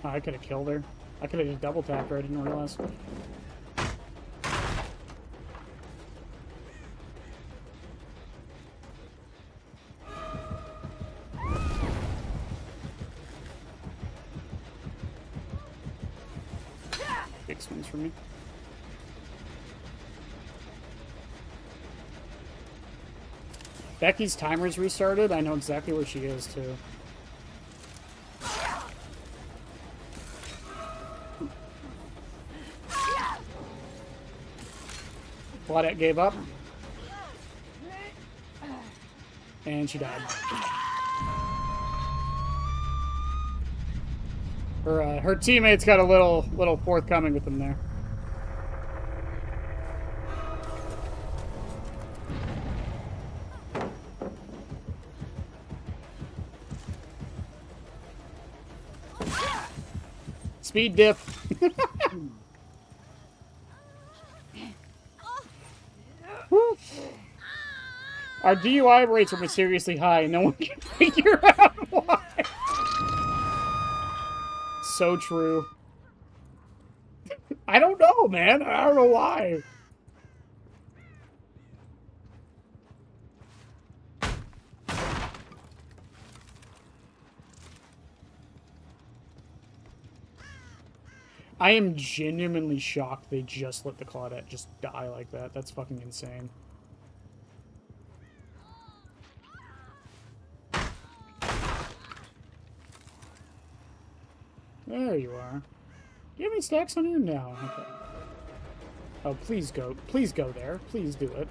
Oh, I could have killed her. I could have just double tapped her, I didn't realize. Big swings for me. Becky's timer's restarted. I know exactly where she is, too. Claudette gave up. And she died. Her teammates got a little forthcoming with them there. Speed dip. Our DUI rates are mysteriously high, and no one can figure out why. So true. I don't know, man. I don't know why. I am genuinely shocked they just let the Claudette just die like that. That's fucking insane. There you are. Do you have any stacks on you? No. Okay. Oh, please go. Please go there. Please do it.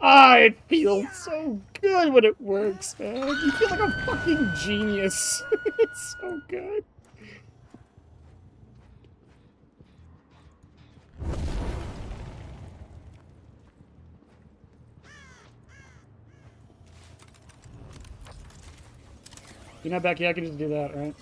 Ah, it feels so good when it works, man. You feel like a fucking genius. It's so good. You know, Becky, I can just do that, right?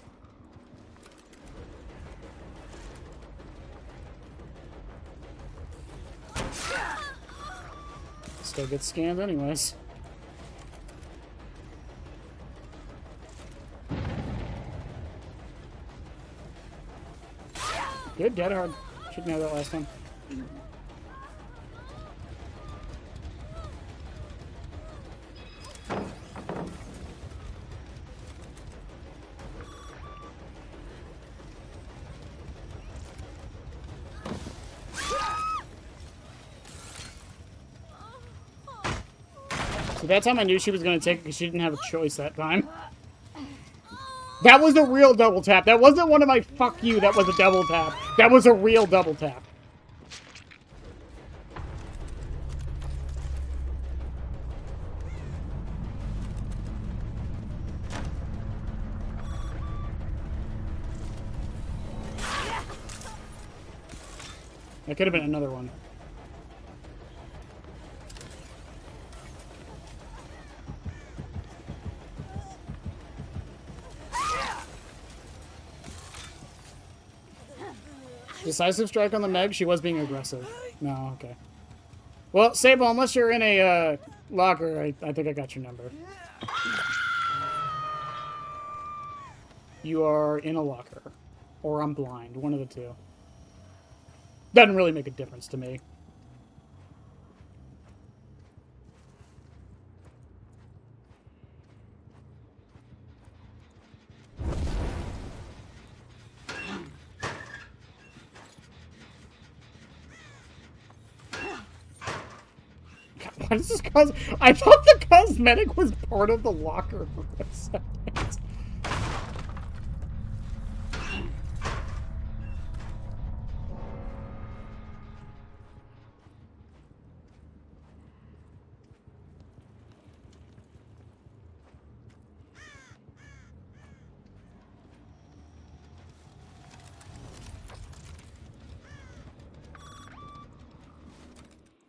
Still get scanned anyways. Good, get hard. Shouldn't have that last time. So that time I knew she was going to take it because she didn't have a choice that time. That was a real double tap. That wasn't one of my fuck you that was a double tap. That was a real double tap. That could have been another one. Decisive strike on the Meg. She was being aggressive. No, okay. Well, Sable, unless you're in a locker, I think I got your number. You are in a locker. Or I'm blind. One of the two. Doesn't really make a difference to me. What is this I thought the cosmetic was part of the locker for a second.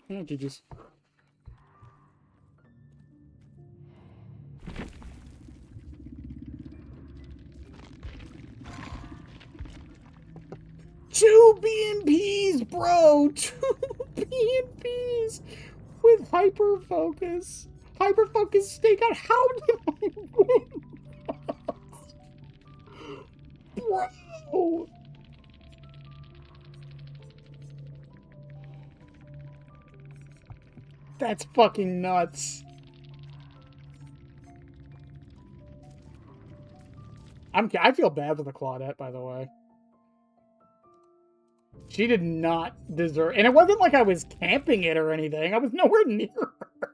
Oh, GG's. Two BMPs, bro! Two BMPs with hyper focus. Hyper focus stakeout. How did I win? Bro! That's fucking nuts. I feel bad for the Claudette, by the way. She did not deserve... And it wasn't like I was camping it or anything. I was nowhere near her.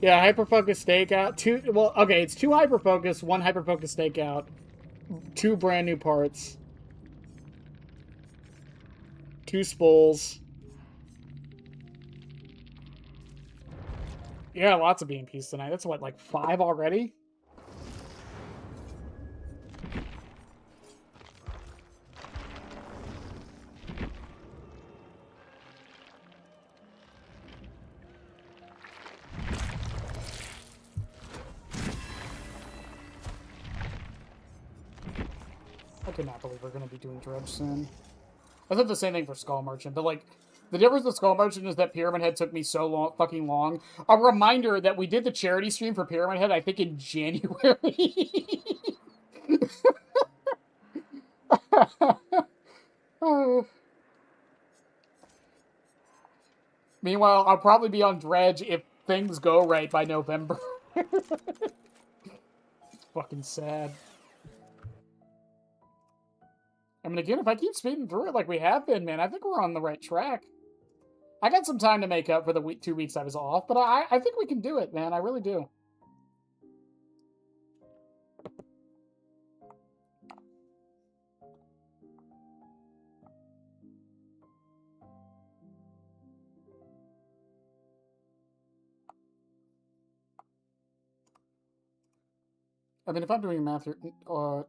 Yeah, hyperfocus stakeout. Well, okay, it's two hyperfocus, one hyperfocus stakeout, two brand new parts, two spools. Yeah, lots of BMPs tonight. That's what, like 5 already? I cannot believe we're going to be doing Dredge soon. I said the same thing for Skull Merchant, but like, the difference with Skull Merchant is that Pyramid Head took me so fucking long. A reminder that we did the charity stream for Pyramid Head, I think, in January. Meanwhile, I'll probably be on Dredge if things go right by November. It's fucking sad. I mean, again, if I keep speeding through it like we have been, man, I think we're on the right track. I got some time to make up for the 2 weeks I was off, but I think we can do it, man. I really do. I mean, if I'm doing math here,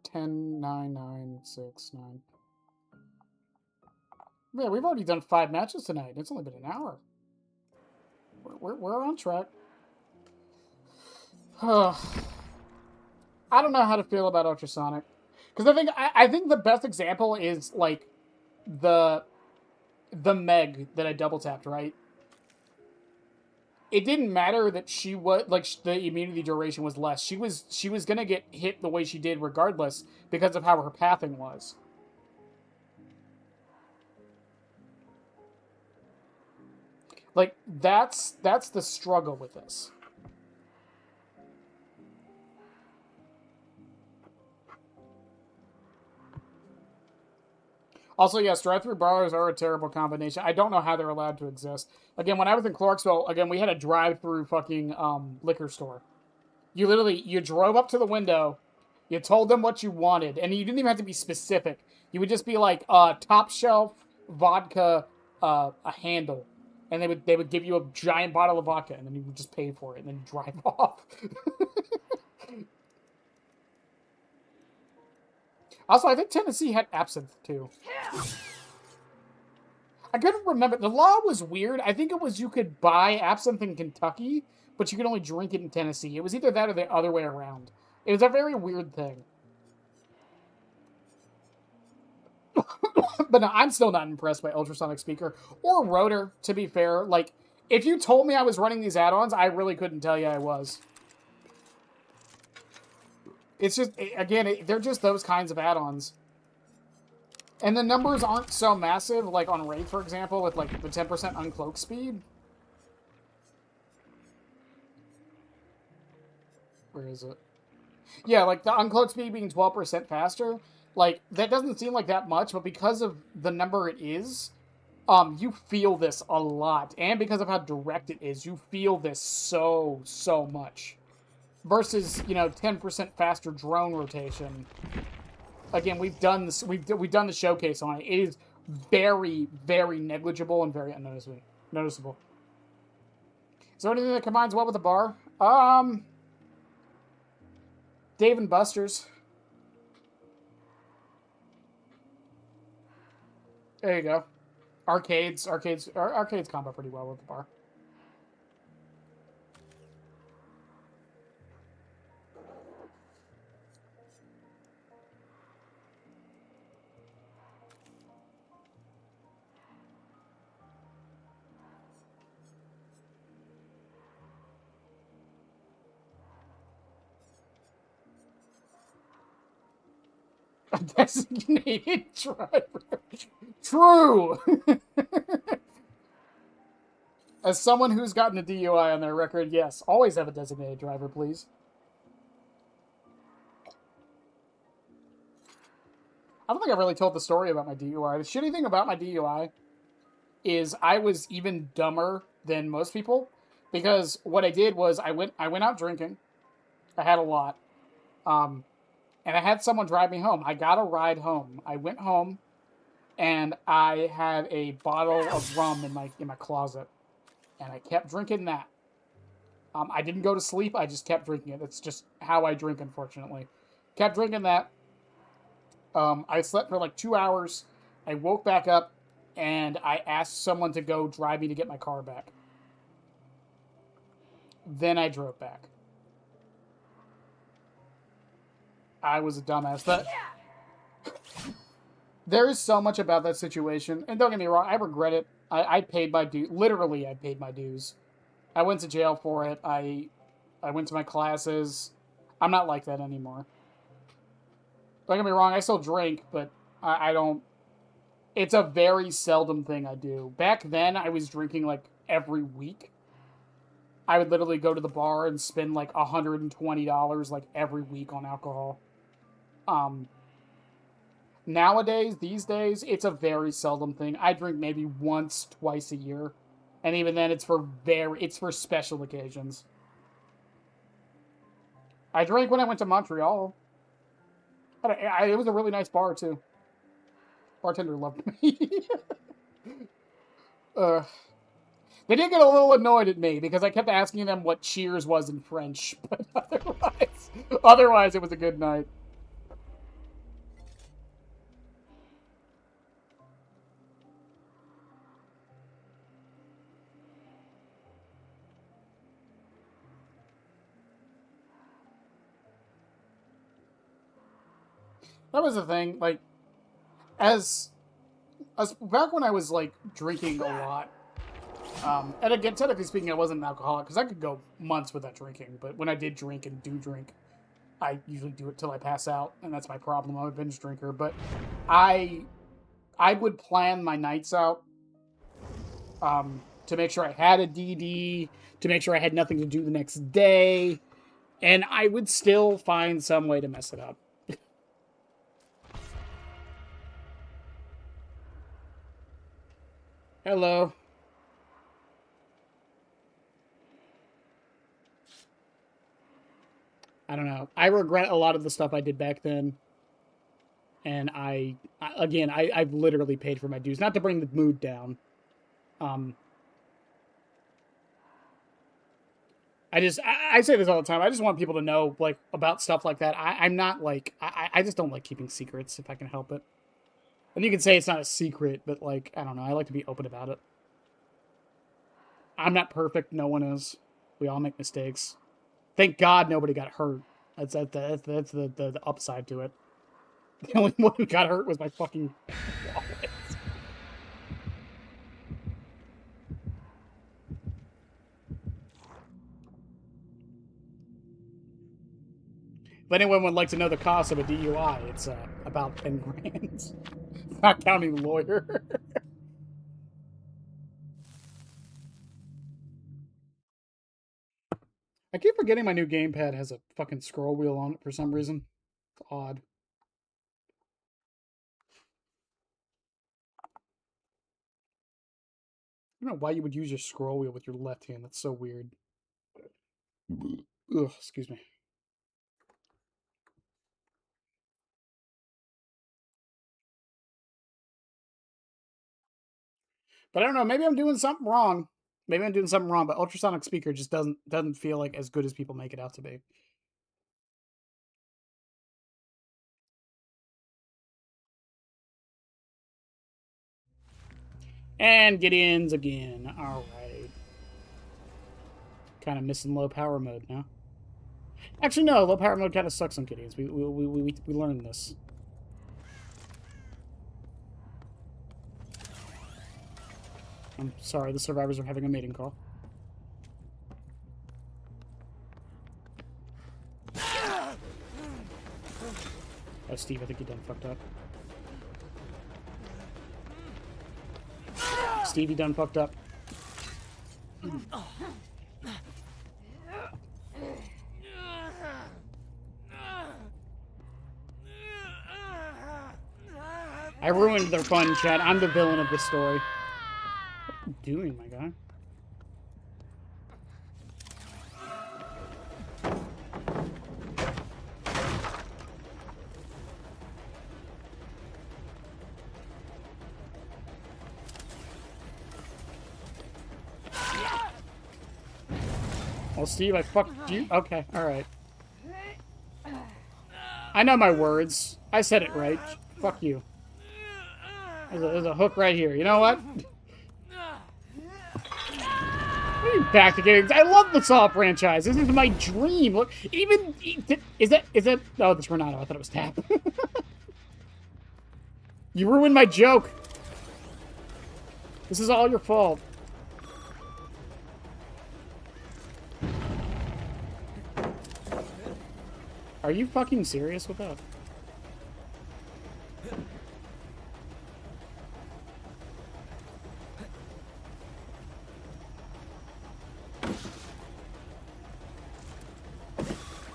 10, 9, 9, 6, 9. Yeah, we've already done 5 matches tonight. It's only been an hour. We're on track. I don't know how to feel about Ultrasonic. Because I think the best example is, like, the Meg that I double tapped, right? It didn't matter that she was, like, the immunity duration was less. She was gonna get hit the way she did regardless because of how her pathing was. Like, that's the struggle with this. Also, yes, drive-through bars are a terrible combination. I don't know how they're allowed to exist. Again, when I was in Clarksville, again, we had a drive-through fucking liquor store. You drove up to the window, you told them what you wanted, and you didn't even have to be specific. You would just be like, top shelf vodka, a handle. And they would give you a giant bottle of vodka, and then you would just pay for it, and then drive off. Also, I think Tennessee had absinthe, too. I couldn't remember. The law was weird. I think it was you could buy absinthe in Kentucky, but you could only drink it in Tennessee. It was either that or the other way around. It was a very weird thing. But no, I'm still not impressed by Ultrasonic Speaker or Rotor, to be fair. Like, if you told me I was running these add-ons, I really couldn't tell you I was. It's just, again, they're just those kinds of add-ons. And the numbers aren't so massive, like on Wraith, for example, with like the 10% uncloak speed. Where is it? Yeah, like the uncloak speed being 12% faster, like that doesn't seem like that much, but because of the number it is, you feel this a lot. And because of how direct it is, you feel this so much. Versus, 10% faster drone rotation. Again, we've done this. We've done the showcase on it. It is very, very negligible and very noticeable. Is there anything that combines well with the bar? Dave and Buster's. There you go. Arcades combo pretty well with the bar. A designated driver. True. As someone who's gotten a DUI on their record, yes, always have a designated driver, please. I don't think I really told the story about my DUI. The shitty thing about my DUI is I was even dumber than most people, because what I did was I went out drinking. I had a lot. And I had someone drive me home. I got a ride home. I went home, and I had a bottle of rum in my closet, and I kept drinking that. I didn't go to sleep. I just kept drinking it. That's just how I drink, unfortunately. Kept drinking that. I slept for like 2 hours. I woke back up, and I asked someone to go drive me to get my car back. Then I drove back. I was a dumbass. There is so much about that situation, and don't get me wrong, I regret it. I paid my dues. Literally, I paid my dues. I went to jail for it. I went to my classes. I'm not like that anymore. Don't get me wrong, I still drink, but I don't... It's a very seldom thing I do. Back then, I was drinking, like, every week. I would literally go to the bar and spend, like, $120, like, every week on alcohol. Nowadays, these days, it's a very seldom thing. I drink maybe once, twice a year. And even then, it's for special occasions. I drank when I went to Montreal. It was a really nice bar, too. Bartender loved me. They did get a little annoyed at me because I kept asking them what cheers was in French. But otherwise, it was a good night. That was the thing, like, as back when I was, like, drinking a lot, and again, technically speaking, I wasn't an alcoholic, because I could go months without drinking, but when I did drink and do drink, I usually do it till I pass out, and that's my problem. I'm a binge drinker, but I would plan my nights out, to make sure I had a DD, to make sure I had nothing to do the next day, and I would still find some way to mess it up. Hello. I don't know. I regret a lot of the stuff I did back then. And I've literally paid for my dues. Not to bring the mood down. I say this all the time. I just want people to know, like, about stuff like that. I'm not, like... I just don't like keeping secrets, if I can help it. And you can say it's not a secret, but, like, I don't know. I like to be open about it. I'm not perfect. No one is. We all make mistakes. Thank God nobody got hurt. That's the upside to it. The only one who got hurt was my fucking wallet. If anyone would like to know the cost of a DUI, it's about 10 grand. Not counting the lawyer. I keep forgetting my new gamepad has a fucking scroll wheel on it for some reason. It's odd. I don't know why you would use your scroll wheel with your left hand. That's so weird. Ugh, excuse me. But I don't know. Maybe I'm doing something wrong. Maybe I'm doing something wrong. But ultrasonic speaker just doesn't feel like as good as people make it out to be. And Gideon's again. All right. Kind of missing low power mode now. Actually, no. Low power mode kind of sucks on Gideon's. We learned this. I'm sorry. The survivors are having a mating call. Oh, Steve, I think you done fucked up. Steve, you done fucked up. I ruined their fun, Chad. I'm the villain of this story. What are you doing, my guy? Well, Steve, I fucked you. Okay, alright. I know my words. I said it right. Fuck you. There's a hook right here. You know what? Back to getting. I love the Saw franchise. This is my dream. Look, even is that? Oh, that's Renato. I thought it was Tap. You ruined my joke. This is all your fault. Are you fucking serious with that?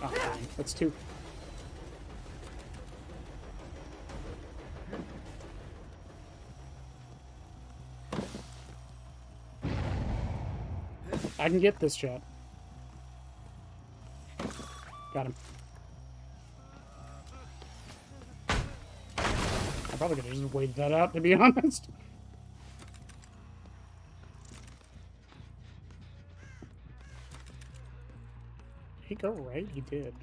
Oh, dang. That's two. I can get this, chat. Got him. I probably could have just waited that out, to be honest. Did he go right? He did.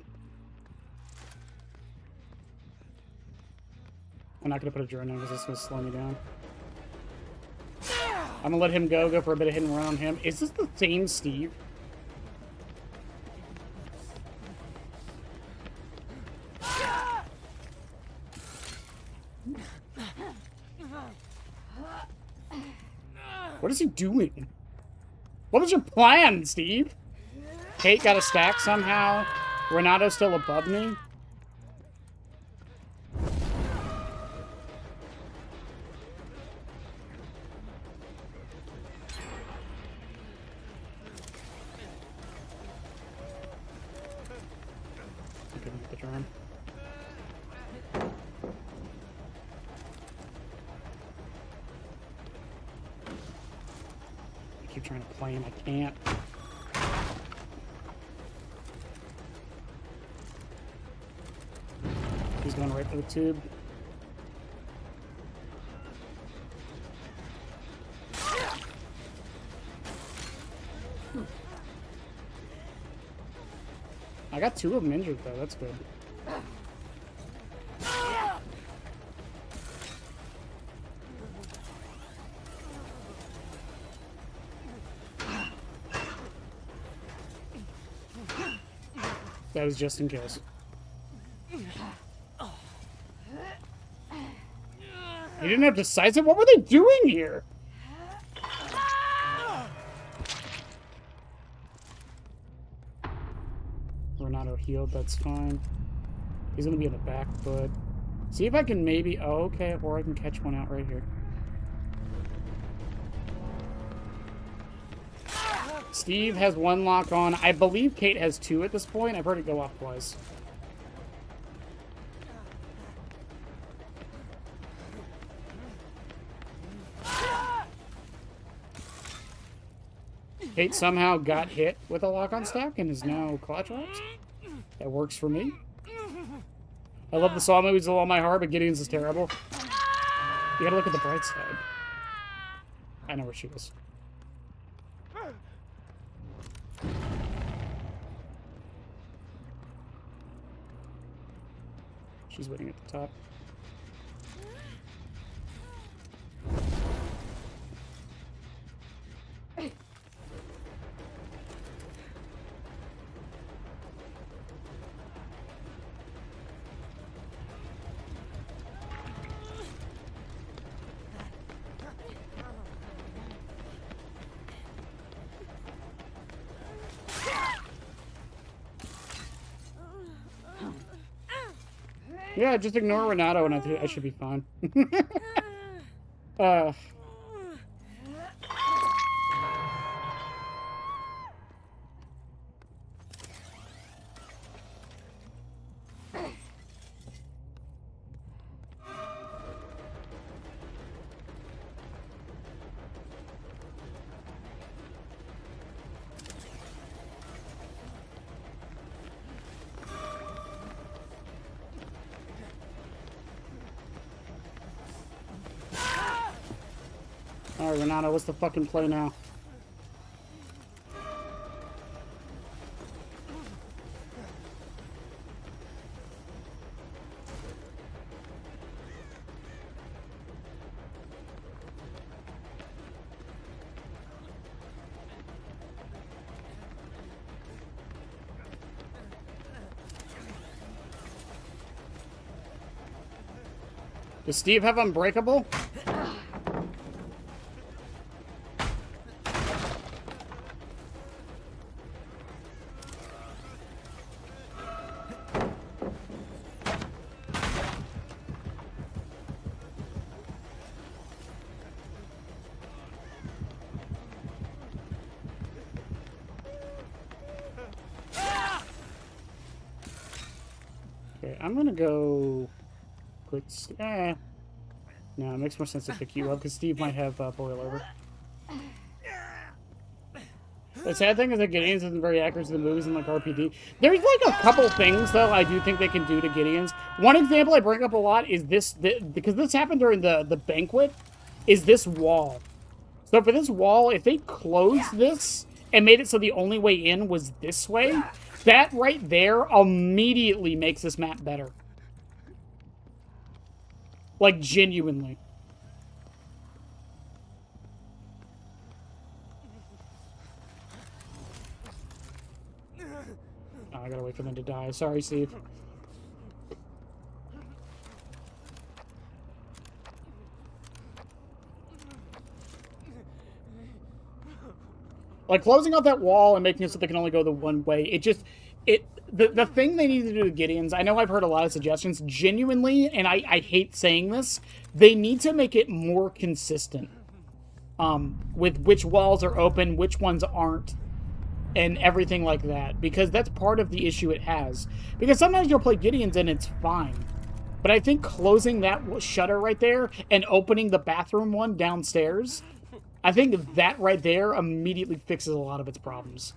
I'm not going to put a drone on because it's going to slow me down. I'm going to let him go for a bit of hit and run on him. Is this the same Steve? What is he doing? What was your plan, Steve? Kate got a stack somehow. Renato's still above me. I couldn't get the drum. I keep trying to play him. I can't. He's going right for the tube. I got two of them injured, though. That's good. That was just in case. You didn't have decisive? What were they doing here? Renato healed, that's fine. He's gonna be in the back foot. See if I can maybe... Oh, okay, or I can catch one out right here. Steve has one lock on. I believe Kate has two at this point. I've heard it go off twice. Kate somehow got hit with a lock on stack and is now clutch locked. That works for me. I love the Saw movies with all my heart, but Gideon's is terrible. You gotta look at the bright side. I know where she is. She's waiting at the top. Yeah, just ignore Renato and I should be fine. Alright, Renato, what's the fucking play now? Does Steve have Unbreakable? Okay, I'm gonna go... Quick... No, it makes more sense to pick you up, because Steve might have boil over. The sad thing is that Gideon's isn't very accurate to the movies in like RPD. There's like a couple things, though, I do think they can do to Gideon's. One example I bring up a lot is this, because this happened during the banquet, is this wall. So for this wall, if they closed this and made it so the only way in was this way, that right there immediately makes this map better. Like, genuinely. Oh, I gotta wait for them to die. Sorry, Steve. Like, closing out that wall and making it so they can only go the one way, it just... The thing they need to do to Gideon's, I know I've heard a lot of suggestions, genuinely, and I hate saying this, they need to make it more consistent. With which walls are open, which ones aren't, and everything like that. Because that's part of the issue it has. Because sometimes you'll play Gideon's and it's fine. But I think closing that shutter right there and opening the bathroom one downstairs, I think that right there immediately fixes a lot of its problems.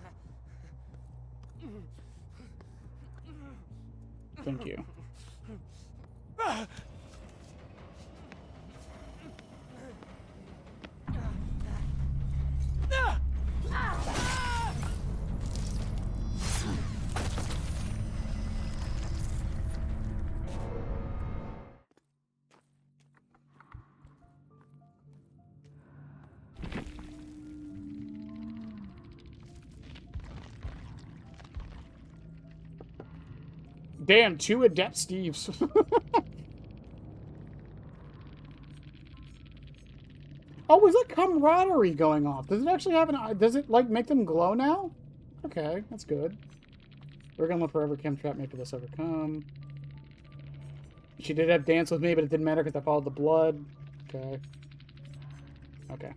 Thank you. Damn, 2 adept Steves. Oh, is that camaraderie going off? Does it actually have an... Does it, like, make them glow now? Okay, that's good. We're gonna look forever. Kim trapped me for this overcome. She did have dance with me, but it didn't matter because I followed the blood. Okay. Okay.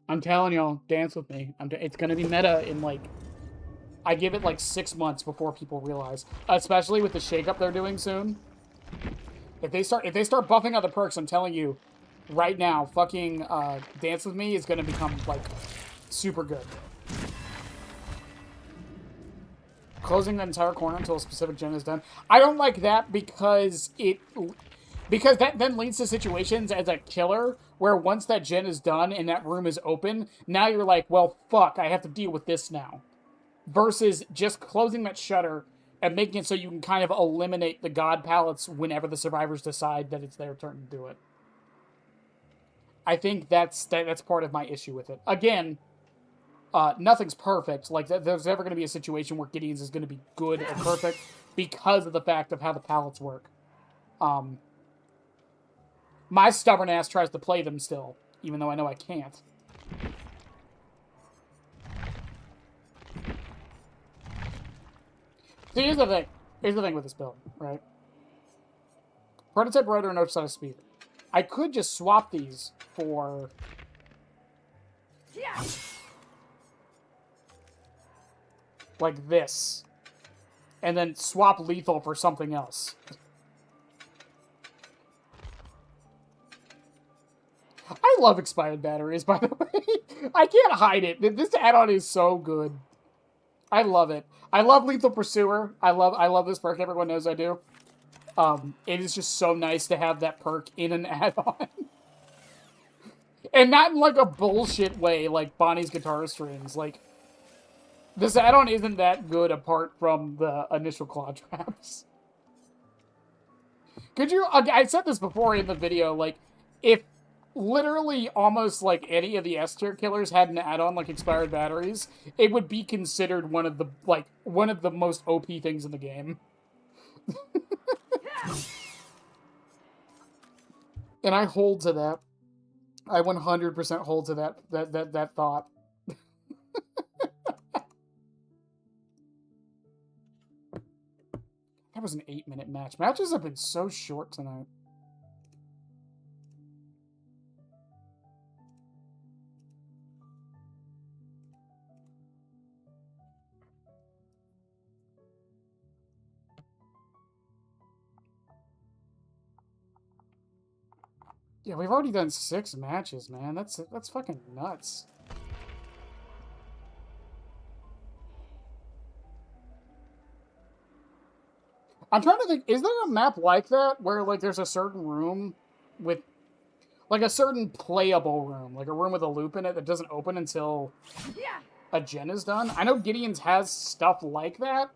I'm telling y'all, dance with me. It's gonna be meta in, like... I give it, like, 6 months before people realize. Especially with the shakeup they're doing soon. If they start buffing out the perks, I'm telling you, right now, fucking Dance With Me is gonna become, like, super good. Closing the entire corner until a specific gen is done. I don't like that because that then leads to situations as a killer where once that gen is done and that room is open, now you're like, well, fuck, I have to deal with this now. Versus just closing that shutter and making it so you can kind of eliminate the god palettes whenever the survivors decide that it's their turn to do it. I think that's part of my issue with it. Again, nothing's perfect. Like, there's never going to be a situation where Gideon's is going to be good and perfect because of the fact of how the palettes work. My stubborn ass tries to play them still, even though I know I can't. So here's the thing. Here's the thing with this build, right? Prototype rotor and ultrasonic speed. I could just swap these for... like this. And then swap lethal for something else. I love expired batteries, by the way. I can't hide it. This add-on is so good. I love it. I love Lethal Pursuer. I love this perk. Everyone knows I do. It is just so nice to have that perk in an add-on. And not in, like, a bullshit way, like Bonnie's Guitar Strings. Like, this add-on isn't that good apart from the initial claw traps. Could you... I said this before in the video, like, if literally almost, like, any of the S-tier killers had an add-on like expired batteries, it would be considered one of the most OP things in the game. And I hold to that. I 100% hold to that thought. That was an 8-minute match. Matches have been so short tonight. Yeah, we've already done 6 matches, man. That's fucking nuts. I'm trying to think, is there a map like that where, like, there's a certain room with, like, a certain playable room, like a room with a loop in it that doesn't open until a gen is done? I know Gideon's has stuff like that.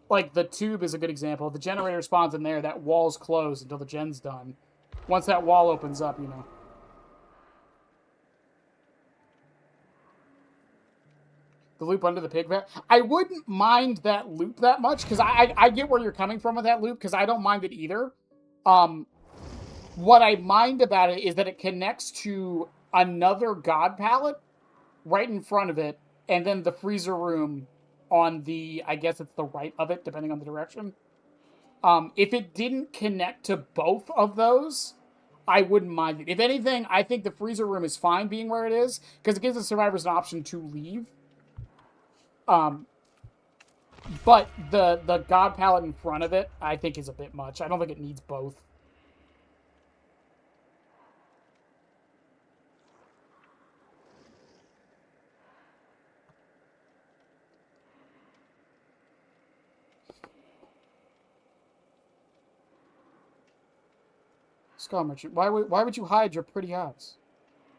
Like, the tube is a good example. The generator spawns in there, that wall's closed until the gen's done. Once that wall opens up, you know. The loop under the pig vat. I wouldn't mind that loop that much, because I get where you're coming from with that loop, because I don't mind it either. What I mind about it is that it connects to another god palette right in front of it, and then the freezer room on the, I guess it's the right of it, depending on the direction. If it didn't connect to both of those, I wouldn't mind it. If anything, I think the freezer room is fine being where it is, because it gives the survivors an option to leave. But the god palette in front of it, I think, is a bit much. I don't think it needs both. Skull Merchant, why would you hide your pretty eyes?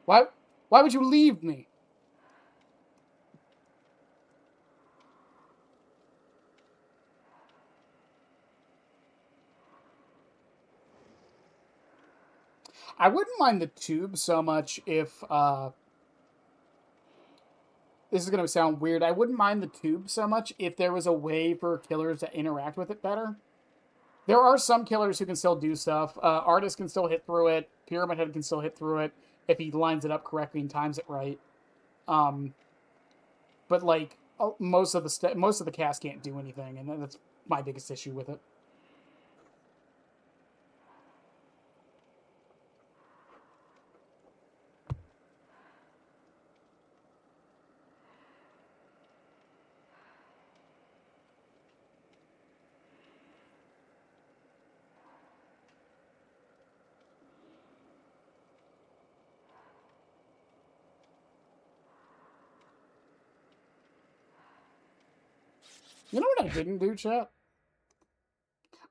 Why would you leave me? I wouldn't mind the tube so much if, this is going to sound weird. I wouldn't mind the tube so much if there was a way for killers to interact with it better. There are some killers who can still do stuff. Artists can still hit through it. Pyramid Head can still hit through it if he lines it up correctly and times it right. But like most of the cast can't do anything, and that's my biggest issue with it. You know what I didn't do, chat?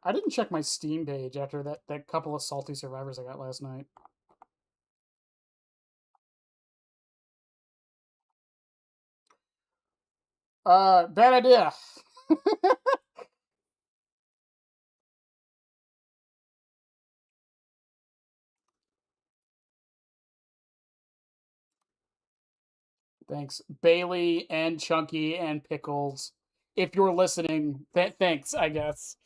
I didn't check my Steam page after that couple of salty survivors I got last night. Bad idea. Thanks, Bailey and Chunky and Pickles. If you're listening, thanks, I guess.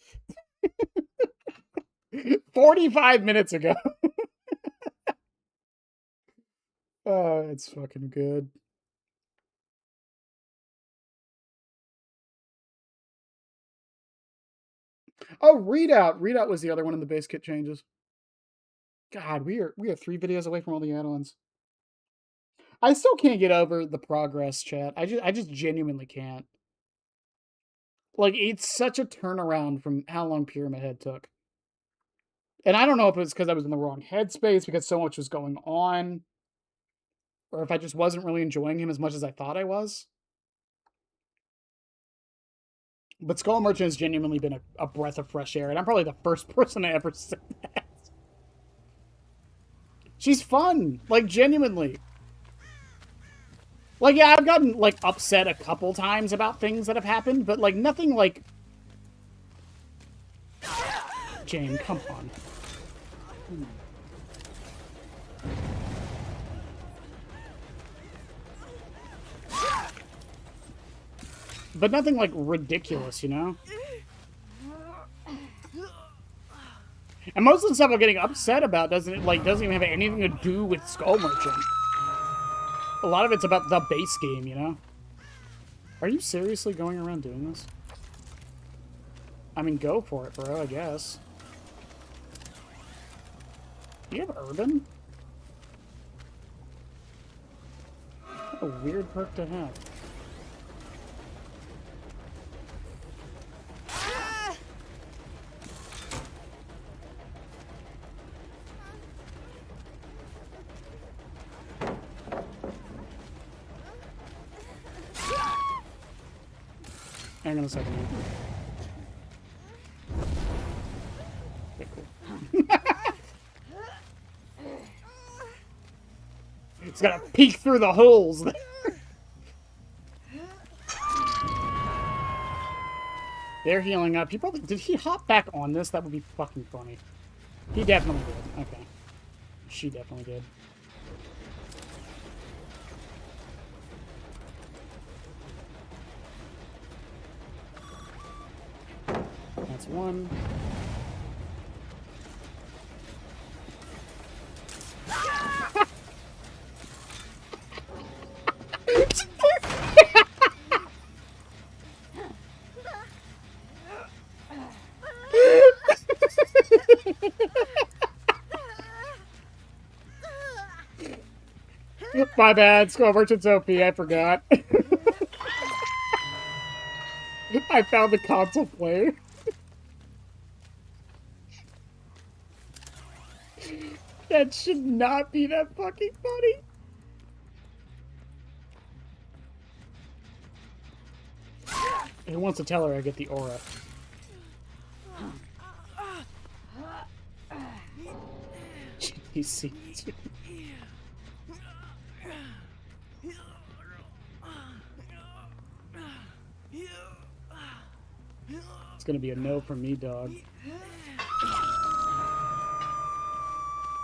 45 minutes ago. Oh, it's fucking good. Oh, Readout. Readout was the other one in the base kit changes. God, we are 3 videos away from all the add-ons. I still can't get over the progress, chat. I just genuinely can't. Like, it's such a turnaround from how long Pyramid Head took. And I don't know if it was because I was in the wrong headspace because so much was going on, or if I just wasn't really enjoying him as much as I thought I was. But Skull Merchant has genuinely been a breath of fresh air, and I'm probably the first person to ever say that. She's fun, like, genuinely. Like, yeah, I've gotten, like, upset a couple times about things that have happened, but, like, nothing like... Jane, come on. But nothing, like, ridiculous, you know? And most of the stuff I'm getting upset about doesn't even have anything to do with Skull Merchant. A lot of it's about the base game, you know? Are you seriously going around doing this? I mean, go for it, bro, I guess. Do you have Urban? What a weird perk to have. Hang on a second. Okay, cool. It's gotta peek through the holes. They're healing up. Did he hop back on this? That would be fucking funny. He definitely did. Okay. She definitely did. That's one. My bad, Skull Merchant's OP, I forgot. I found the console player. That should not be that fucking funny. He wants to tell her I get the aura. He sees you. It's gonna be a no from me, dog.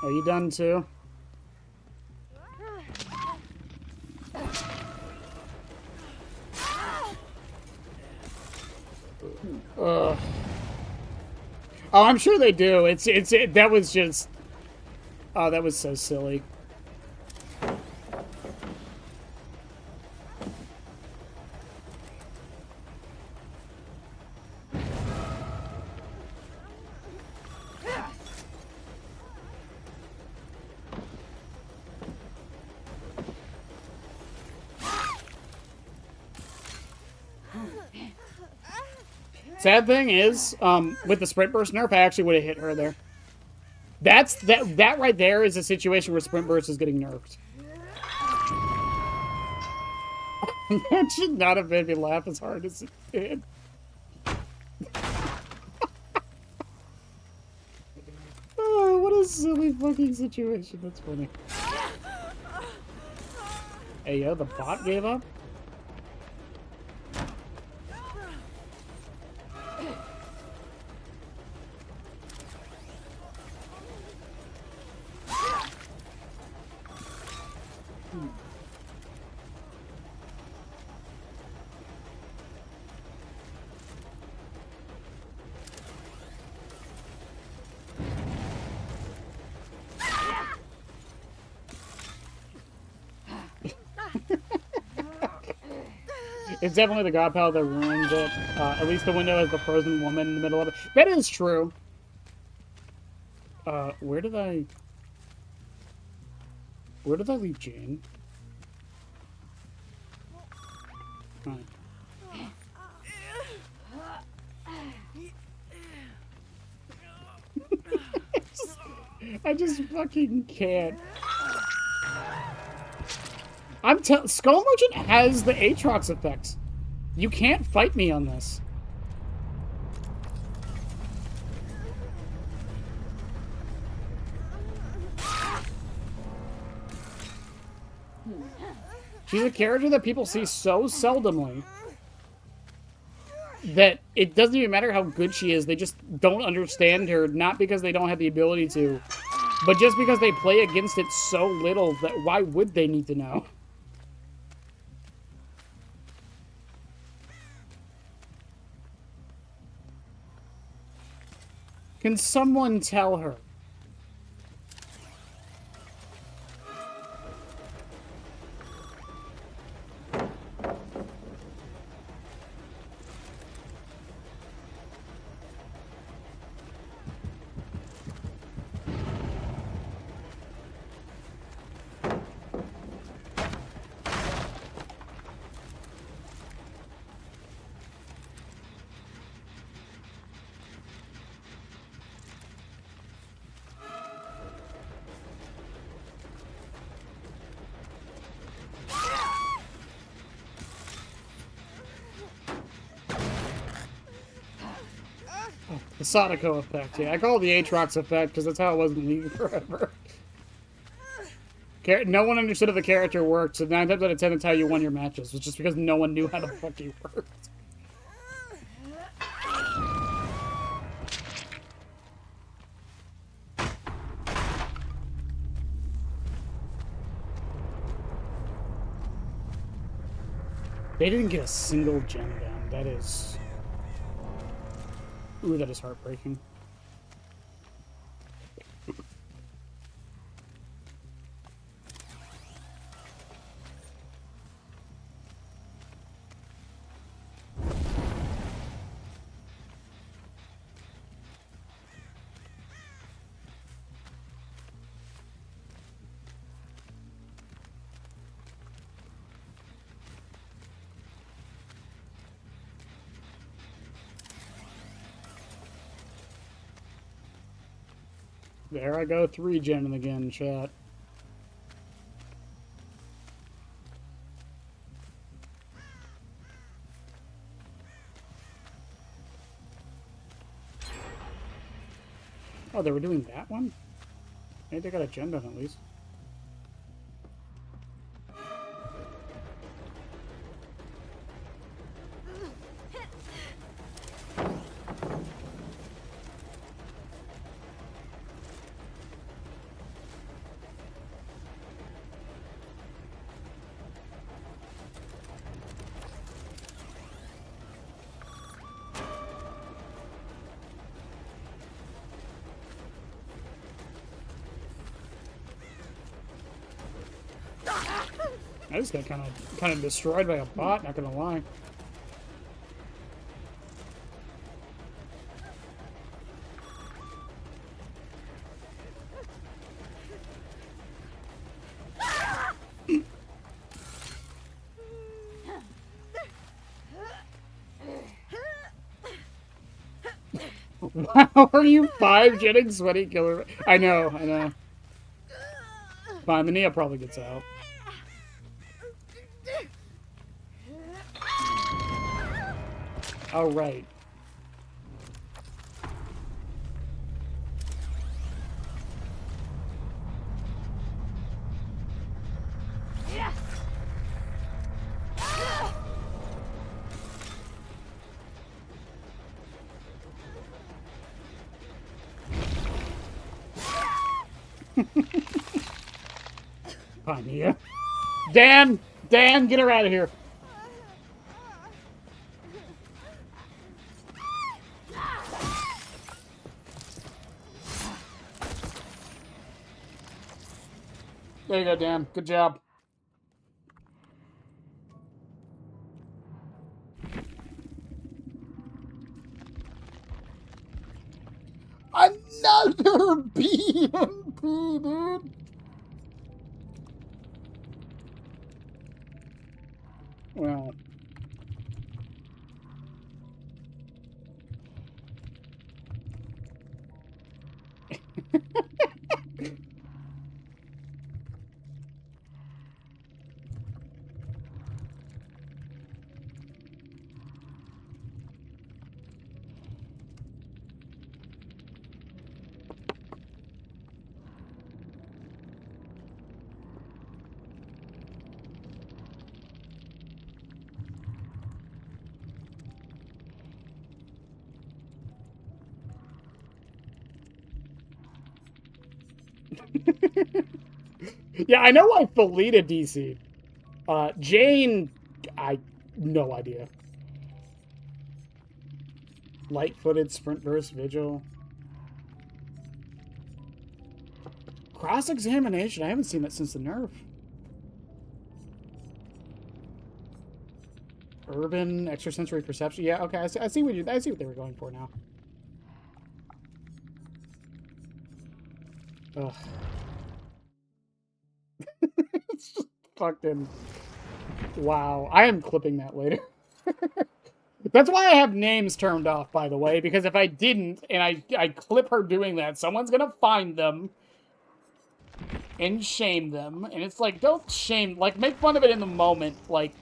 Are you done too? Oh, I'm sure they do. That was just Oh, that was so silly. Sad thing is, with the sprint burst nerf, I actually would have hit her there. That right there is a situation where sprint burst is getting nerfed. That should not have made me laugh as hard as it did. Oh, what a silly fucking situation. That's funny. Hey, yo, the bot gave up? It's definitely the God Pal that ruins it. At least the window has the frozen woman in the middle of it. That is true. Where did I leave Jane? Right. I just fucking can't. Skull Merchant has the Aatrox effect. You can't fight me on this. She's a character that people see so seldomly that it doesn't even matter how good she is. They just don't understand her, not because they don't have the ability to, but just because they play against it so little that why would they need to know? Can someone tell her? The Sadako effect, yeah. I call it the Aatrox effect because that's how it was in League forever. No one understood how the character worked, so 9 times out of 10 that's how you won your matches. It's just because no one knew how the fuck he worked. They didn't get a single gem down. That is... Ooh, that is heartbreaking. There I go, 3-genning again, chat. Oh, they were doing that one? Maybe they got a gen done at least. I just got kind of destroyed by a bot, not gonna lie. Why are you 5 getting sweaty killer? I know. Fine, the Nia probably gets out. All right. Fine, Nia. Dan, get her out of here. There you go, Dan. Good job. Another BMP, dude. Well. Yeah, I know why Felita DC'd. Jane, no idea. Light-footed, sprint burst, vigil. Cross-examination, I haven't seen that since the nerf. Urban, extrasensory perception. Yeah, okay, I see what they were going for now. Ugh. It's just fucking... Wow. I am clipping that later. That's why I have names turned off, by the way, because if I didn't, and I clip her doing that, someone's gonna find them and shame them. And it's like, don't shame, like, make fun of it in the moment, like...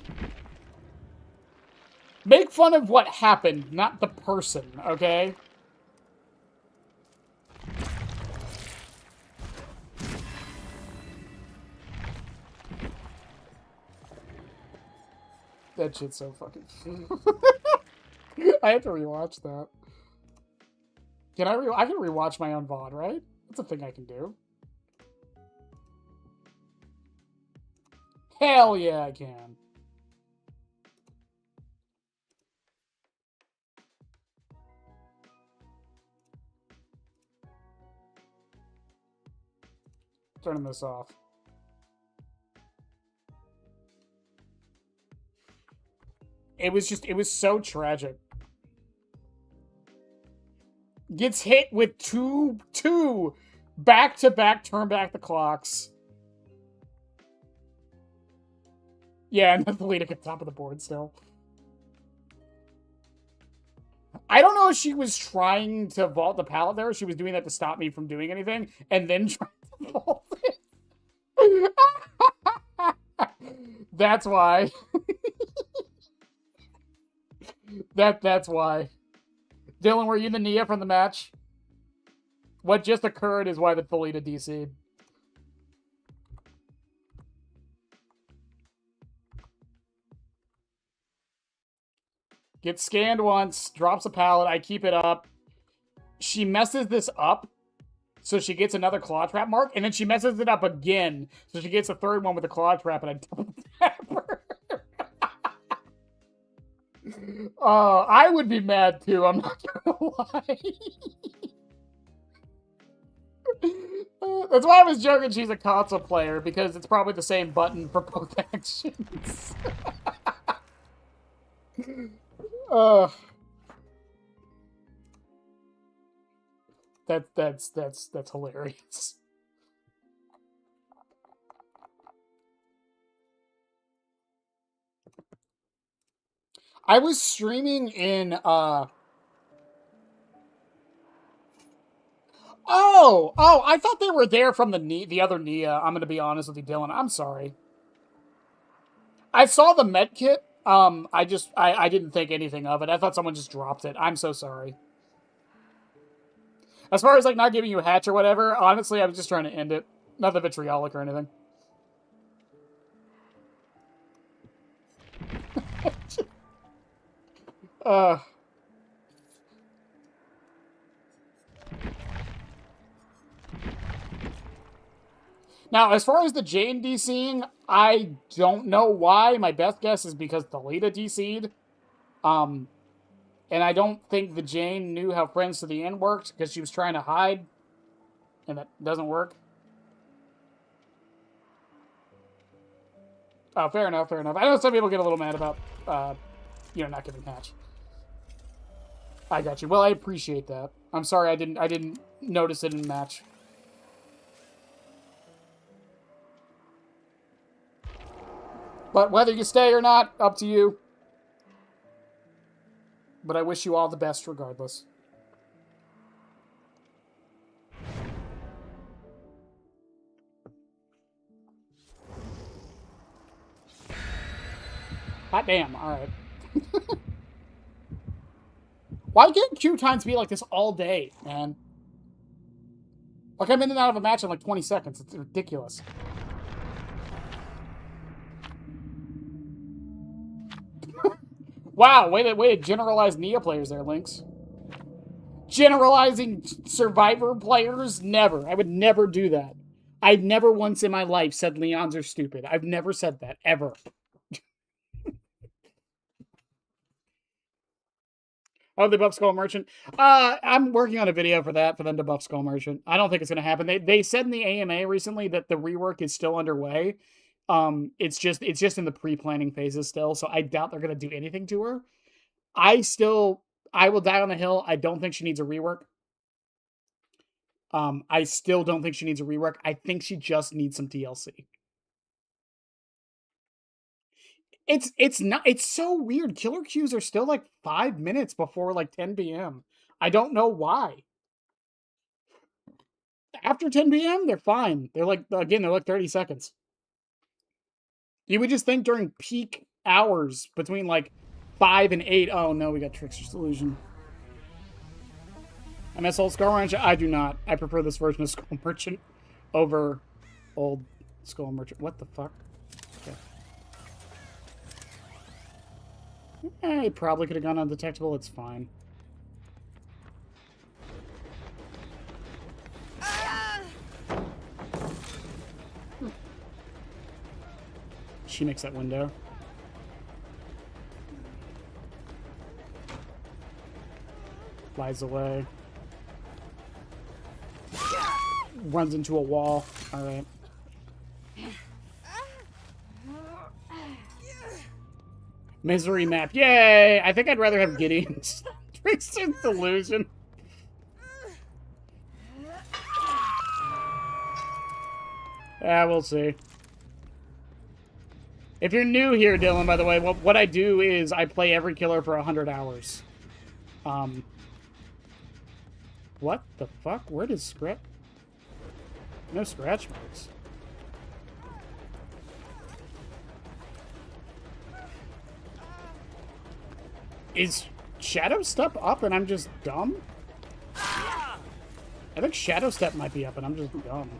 Make fun of what happened, not the person, okay? That shit's so fucking... I have to rewatch that. I can rewatch my own VOD, right? That's a thing I can do. Hell yeah, I can. Turning this off. It was so tragic. Gets hit with two back-to-back turn back the clocks. Yeah, and then Felita at the top of the board still. I don't know if she was trying to vault the pallet there, or she was doing that to stop me from doing anything, and then trying to vault it. That's why. That's why. Dylan, were you the Nia from the match? What just occurred is why the Felita DC'd. Gets scanned once, drops a pallet, I keep it up. She messes this up, so she gets another claw trap mark, and then she messes it up again, so she gets a third one with a claw trap, and I double tap her. I would be mad too, I'm not gonna lie. That's why I was joking she's a console player, because it's probably the same button for both actions. uh, that's hilarious. I was streaming in Oh, I thought they were there from the other Nia. I'm gonna be honest with you, Dylan. I'm sorry. I saw the med kit. I didn't think anything of it. I thought someone just dropped it. I'm so sorry. As far as like not giving you a hatch or whatever, honestly, I was just trying to end it. Nothing vitriolic or anything. Now, as far as the Jane DCing, I don't know why. My best guess is because Thalita DC'd. And I don't think the Jane knew how Friends to the End worked because she was trying to hide. And that doesn't work. Oh, fair enough, fair enough. I know some people get a little mad about, not giving hatch. I got you. Well, I appreciate that. I'm sorry I didn't notice it in match. But whether you stay or not, up to you. But I wish you all the best regardless. Hot damn, alright. Why can't queue times be like this all day, man? Like, I'm in and out of a match in like 20 seconds. It's ridiculous. Wow, way to generalize Nia players there, Lynx. Generalizing Survivor players? Never. I would never do that. I've never once in my life said Leons are stupid. I've never said that, ever. Oh, they buff Skull Merchant? I'm working on a video for that, for them to buff Skull Merchant. I don't think it's going to happen. They said in the AMA recently that the rework is still underway. It's just in the pre-planning phases still, so I doubt they're going to do anything to her. I will die on the hill. I don't think she needs a rework. I still don't think she needs a rework. I think she just needs some TLC. It's so weird. Killer queues are still like 5 minutes before like 10 p.m. I don't know why. After 10 p.m., they're fine. They're like 30 seconds. You would just think during peak hours between like 5 and 8. Oh no, we got Trickster's Delusion. I miss old Skull Merchant. I do not. I prefer this version of Skull Merchant over old Skull Merchant. What the fuck? Okay. He probably could have gone undetectable. It's fine. She makes that window. Flies away. Runs into a wall. Alright. Misery map. Yay! I think I'd rather have Gideon's Trickster's Delusion. Yeah, we'll see. If you're new here, Dylan, by the way, what I do is I play every killer for 100 hours. What the fuck? Where does scratch? No scratch marks. Is Shadow Step up and I'm just dumb? I think Shadow Step might be up and I'm just dumb.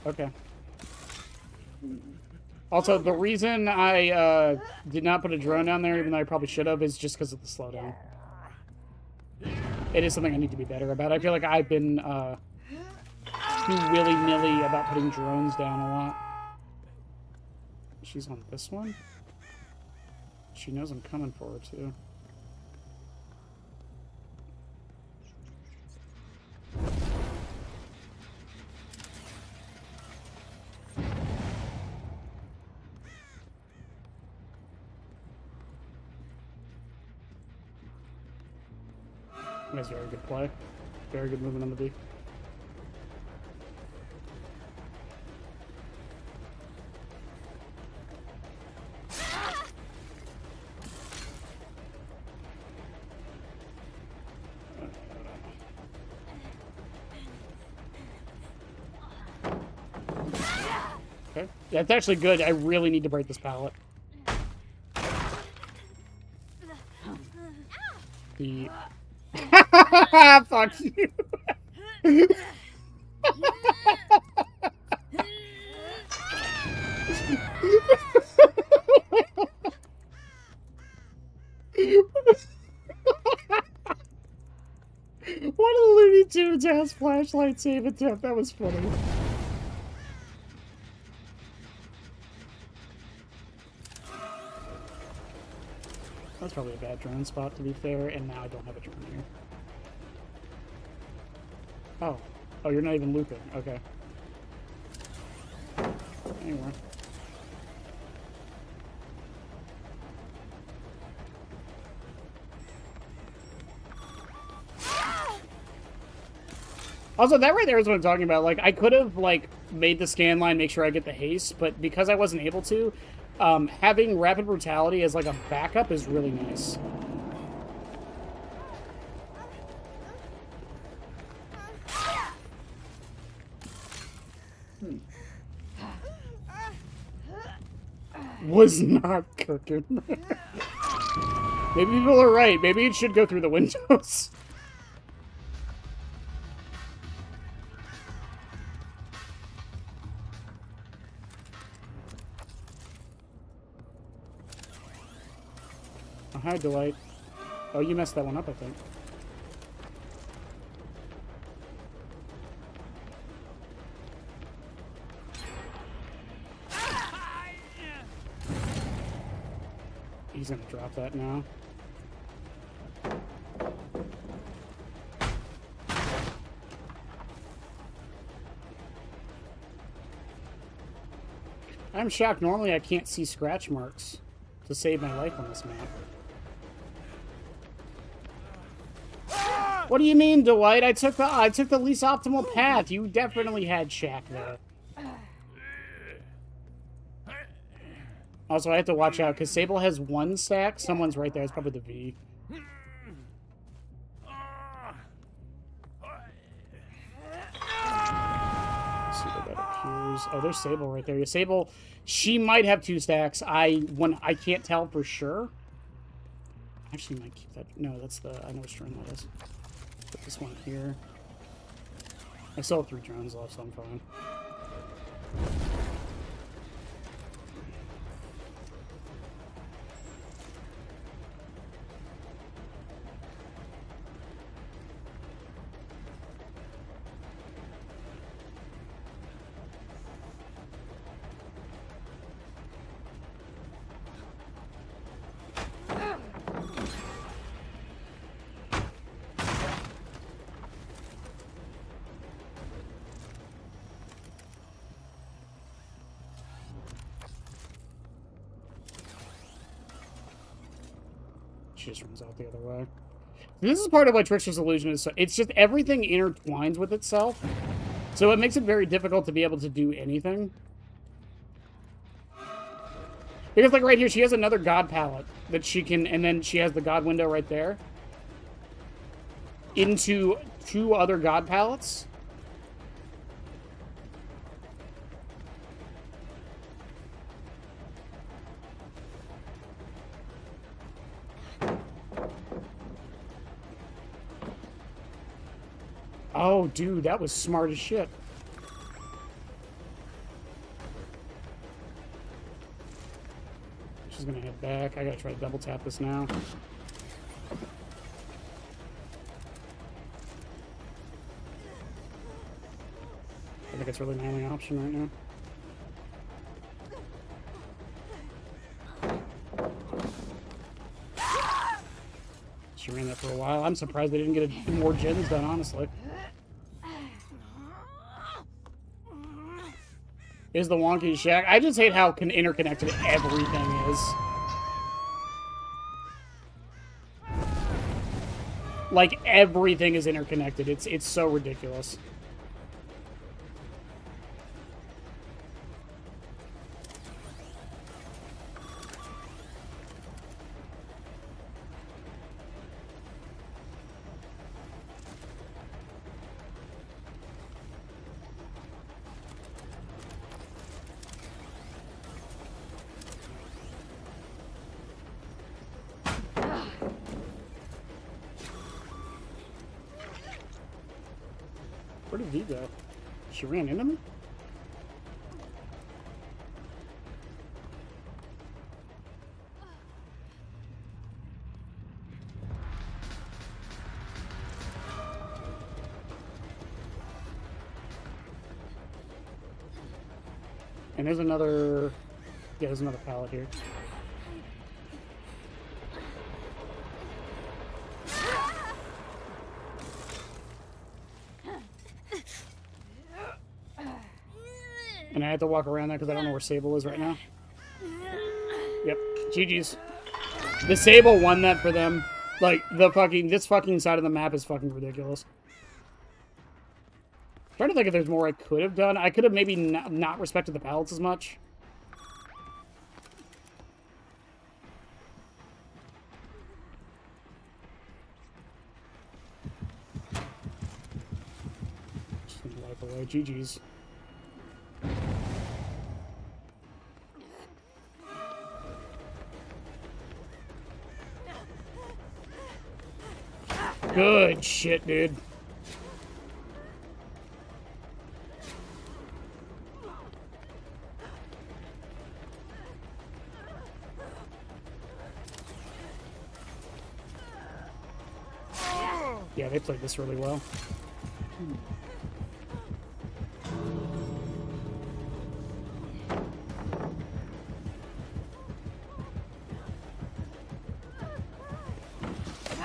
Okay. Also, the reason I did not put a drone down there, even though I probably should have, is just because of the slowdown. It is something I need to be better about. I feel like I've been too willy-nilly about putting drones down a lot. She's on this one? She knows I'm coming for her, too. That's very good play. Very good movement on the B. Okay. That's actually good. I really need to break this pallet. The... Fuck you. One of the Looney Tunes has flashlight save attempt. That was funny. That's probably a bad drone spot, to be fair, and now I don't have a drone here. Oh. Oh, you're not even looping. Okay. Anyway. Also, that right there is what I'm talking about. Like, I could have, like, made the scan line, make sure I get the haste, but because I wasn't able to, having Rapid Brutality as, like, a backup is really nice. Was not cooking. Maybe people are right. Maybe it should go through the windows. Oh, hi, Dwight. Oh, you messed that one up, I think. He's gonna drop that now. I'm shocked. Normally I can't see scratch marks to save my life on this map. What do you mean, Dwight? I took the least optimal path. You definitely had Shaq there. Also, I have to watch out because Sable has one stack. Someone's right there. It's probably the V. Let's see what that appears. Oh, there's Sable right there. Yeah, Sable, she might have 2 stacks. I can't tell for sure. Actually, might keep that. No, that's the. I know which drone that is. Put this one here. I still have 3 drones left, so I'm fine. She just runs out the other way. This is part of why Trickster's Illusion is so... It's just everything intertwines with itself. So it makes it very difficult to be able to do anything. Because, like, right here, she has another God palette that she can... And then she has the God window right there. Into 2 other God palettes. Oh, dude, that was smart as shit. She's gonna head back. I gotta try to double tap this now. I think it's really my only option right now. She ran that for a while. I'm surprised they didn't get more gens done, honestly. Is the wonky Shack? I just hate how interconnected everything is. Like, everything is interconnected. It's so ridiculous. Where did he go? She ran into me? And there's another... Yeah, there's another pallet here. And I have to walk around that because I don't know where Sable is right now. Yep. GG's. The Sable won that for them. Like, this fucking side of the map is fucking ridiculous. I'm trying to think if there's more I could have done. I could have maybe not respected the pallets as much. Just gonna wipe away. GG's. Good shit, dude. Yeah, they played this really well.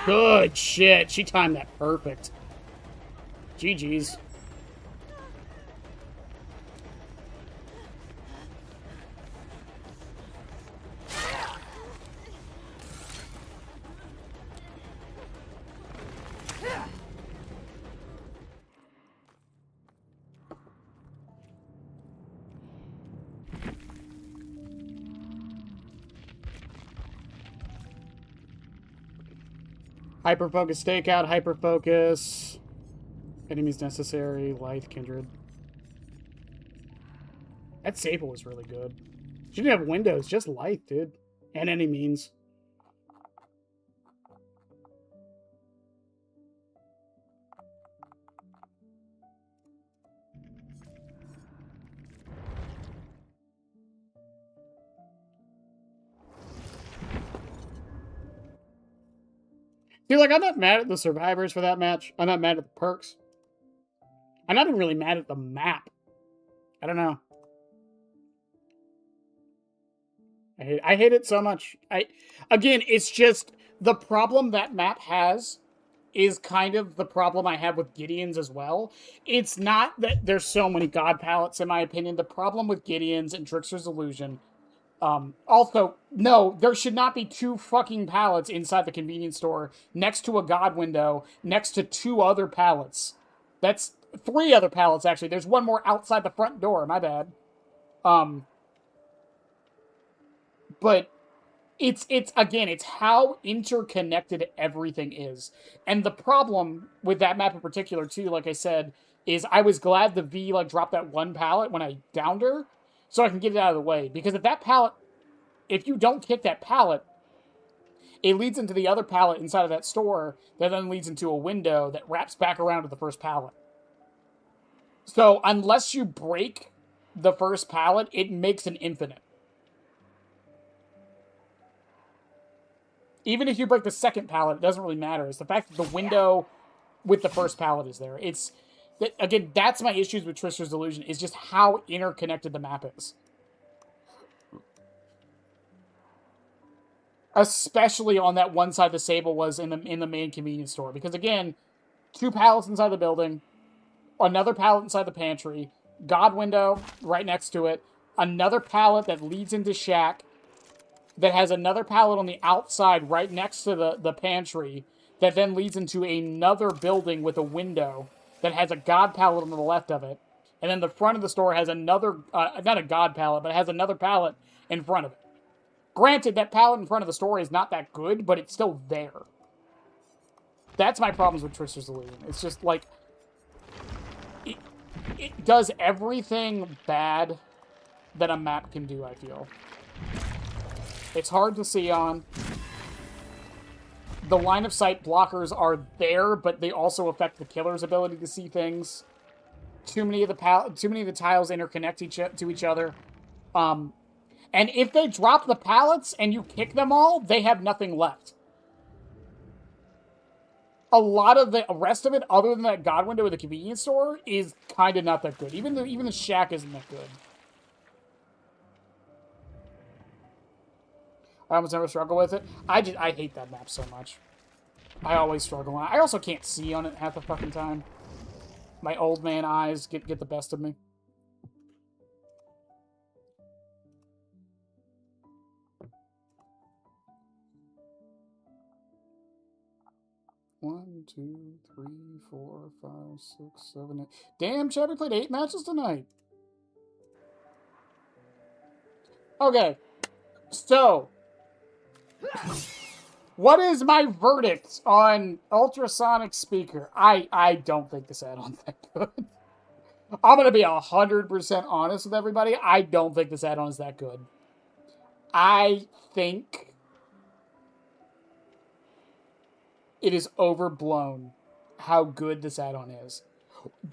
Good shit. She timed that perfect. GG's. Hyperfocus stakeout, hyperfocus. Enemies necessary, Lithe, Kindred. That Sable was really good. She didn't have windows, just Lithe, dude. And any means. Dude, like, I'm not mad at the survivors for that match. I'm not mad at the perks. I'm not even really mad at the map. I don't know. I hate it so much. Again, it's just the problem that map has is kind of the problem I have with Gideon's as well. It's not that there's so many god palettes, in my opinion. The problem with Gideon's and Trickster's Illusion... also, no, there should not be 2 fucking pallets inside the convenience store next to a god window, next to 2 other pallets. That's 3 other pallets, actually. There's one more outside the front door, my bad. But it's again, it's how interconnected everything is. And the problem with that map in particular, too, like I said, is I was glad the V, like, dropped that 1 pallet when I downed her, so I can get it out of the way. Because if that pallet, if you don't kick that pallet, it leads into the other pallet inside of that store that then leads into a window that wraps back around to the first pallet. So unless you break the first pallet, it makes an infinite. Even if you break the second pallet, it doesn't really matter. It's the fact that the window with the first pallet is there. It's... Again, that's my issues with Trickster's Illusion, is just how interconnected the map is. Especially on that one side the Sable was in the main convenience store. Because again, 2 pallets inside the building, another pallet inside the pantry, god window right next to it, another pallet that leads into Shack, that has another pallet on the outside right next to the pantry, that then leads into another building with a window that has a god pallet on the left of it. And then the front of the store has another, not a god pallet, but it has another pallet in front of it. Granted, that pallet in front of the store is not that good, but it's still there. That's my problems with Trister's Illusion. It's just like, it does everything bad that a map can do, I feel. It's hard to see on. The line of sight blockers are there, but they also affect the killer's ability to see things. Too many of the tiles interconnect to each other. And if they drop the pallets and you kick them all, they have nothing left. A lot of the rest of it, other than that god window at the convenience store, is kind of not that good. Even the shack isn't that good. I almost never struggle with it. I hate that map so much. I always struggle on it. I also can't see on it half the fucking time. My old man eyes get the best of me. One, two, three, 4, 5, 6, 7, 8. Damn, Chad, we played 8 matches tonight. Okay, so what is my verdict on Ultrasonic Speaker? I don't think this add-on's that good. I'm gonna be 100% honest with everybody. I don't think this add-on is that good. I think it is overblown how good this add-on is.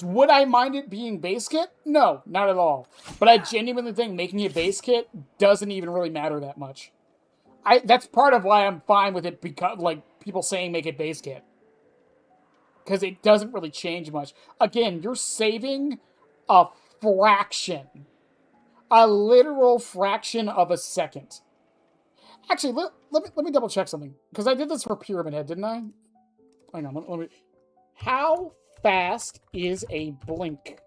Would I mind it being base kit? No, not at all. But I genuinely think making it base kit doesn't even really matter that much. That's part of why I'm fine with it, because, like, people saying make it base kit. Because it doesn't really change much. Again, you're saving a fraction. A literal fraction of a second. Actually, let me double check something. Because I did this for Pyramid Head, didn't I? Hang on, let me... How fast is a blink?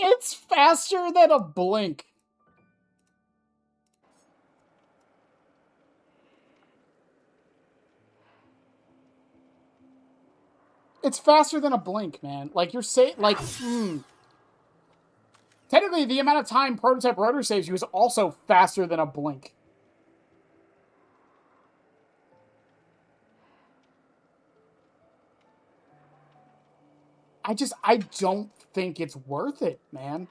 It's faster than a blink. It's faster than a blink, man. Like, you're saying, like, Technically, the amount of time Prototype Rotor saves you is also faster than a blink. I don't think it's worth it, man.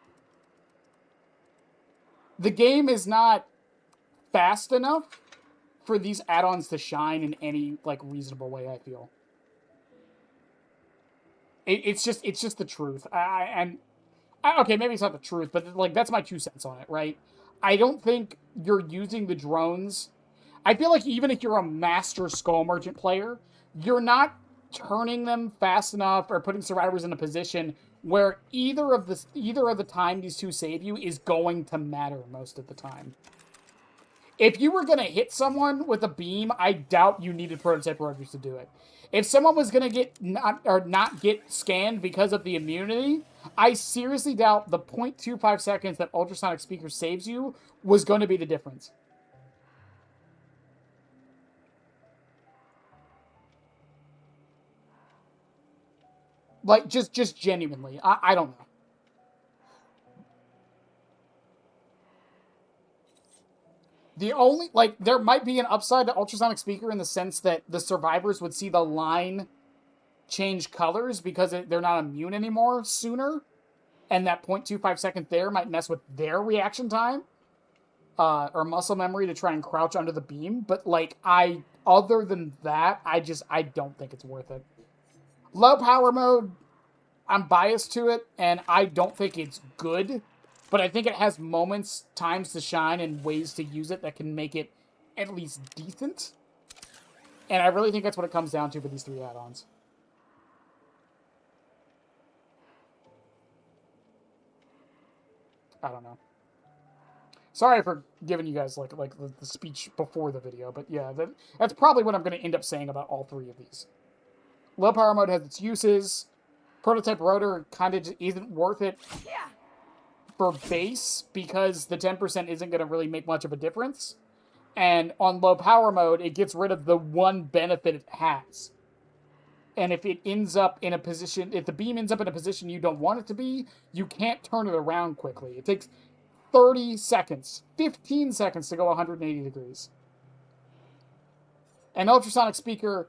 The game is not fast enough for these add-ons to shine in any, like, reasonable way, I feel. It's just the truth. Okay, maybe it's not the truth, but, like, that's my 2 cents on it, right? I don't think you're using the drones. I feel like even if you're a master Skull Merchant player, you're not turning them fast enough or putting survivors in a position where either of the time these two save you is going to matter most of the time. If you were going to hit someone with a beam, I doubt you needed Prototype Rotors to do it. If someone was going to not get scanned because of the immunity, I seriously doubt the 0.25 seconds that Ultrasonic Speaker saves you was going to be the difference. Like, just genuinely. I don't know. The only, like, there might be an upside to Ultrasonic Speaker in the sense that the survivors would see the line change colors because they're not immune anymore sooner. And that 0.25 second there might mess with their reaction time. Or muscle memory to try and crouch under the beam. But, like, other than that, I don't think it's worth it. Low power mode, I'm biased to it, and I don't think it's good. But I think it has moments, times to shine, and ways to use it that can make it at least decent. And I really think that's what it comes down to for these 3 add-ons. I don't know. Sorry for giving you guys like the speech before the video, but yeah, that's probably what I'm going to end up saying about all 3 of these. Low power mode has its uses. Prototype Rotor kind of isn't worth it. Yeah. for base because the 10% isn't going to really make much of a difference. And on low power mode, it gets rid of the one benefit it has. And if it ends up in a position, if the beam ends up in a position you don't want it to be, you can't turn it around quickly. It takes 30 seconds, 15 seconds to go 180 degrees. An ultrasonic speaker,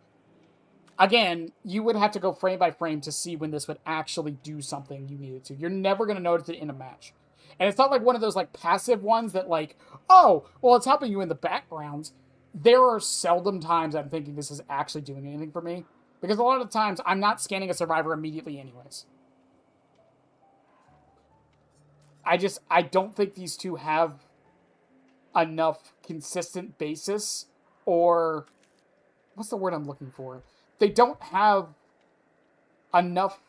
again, you would have to go frame by frame to see when this would actually do something you needed to. You're never going to notice it in a match. And it's not like one of those like passive ones that like, oh, well, it's helping you in the background. There are seldom times I'm thinking this is actually doing anything for me. Because a lot of times I'm not scanning a survivor immediately anyways. I don't think these two have enough consistent basis, or what's the word I'm looking for? They don't have enough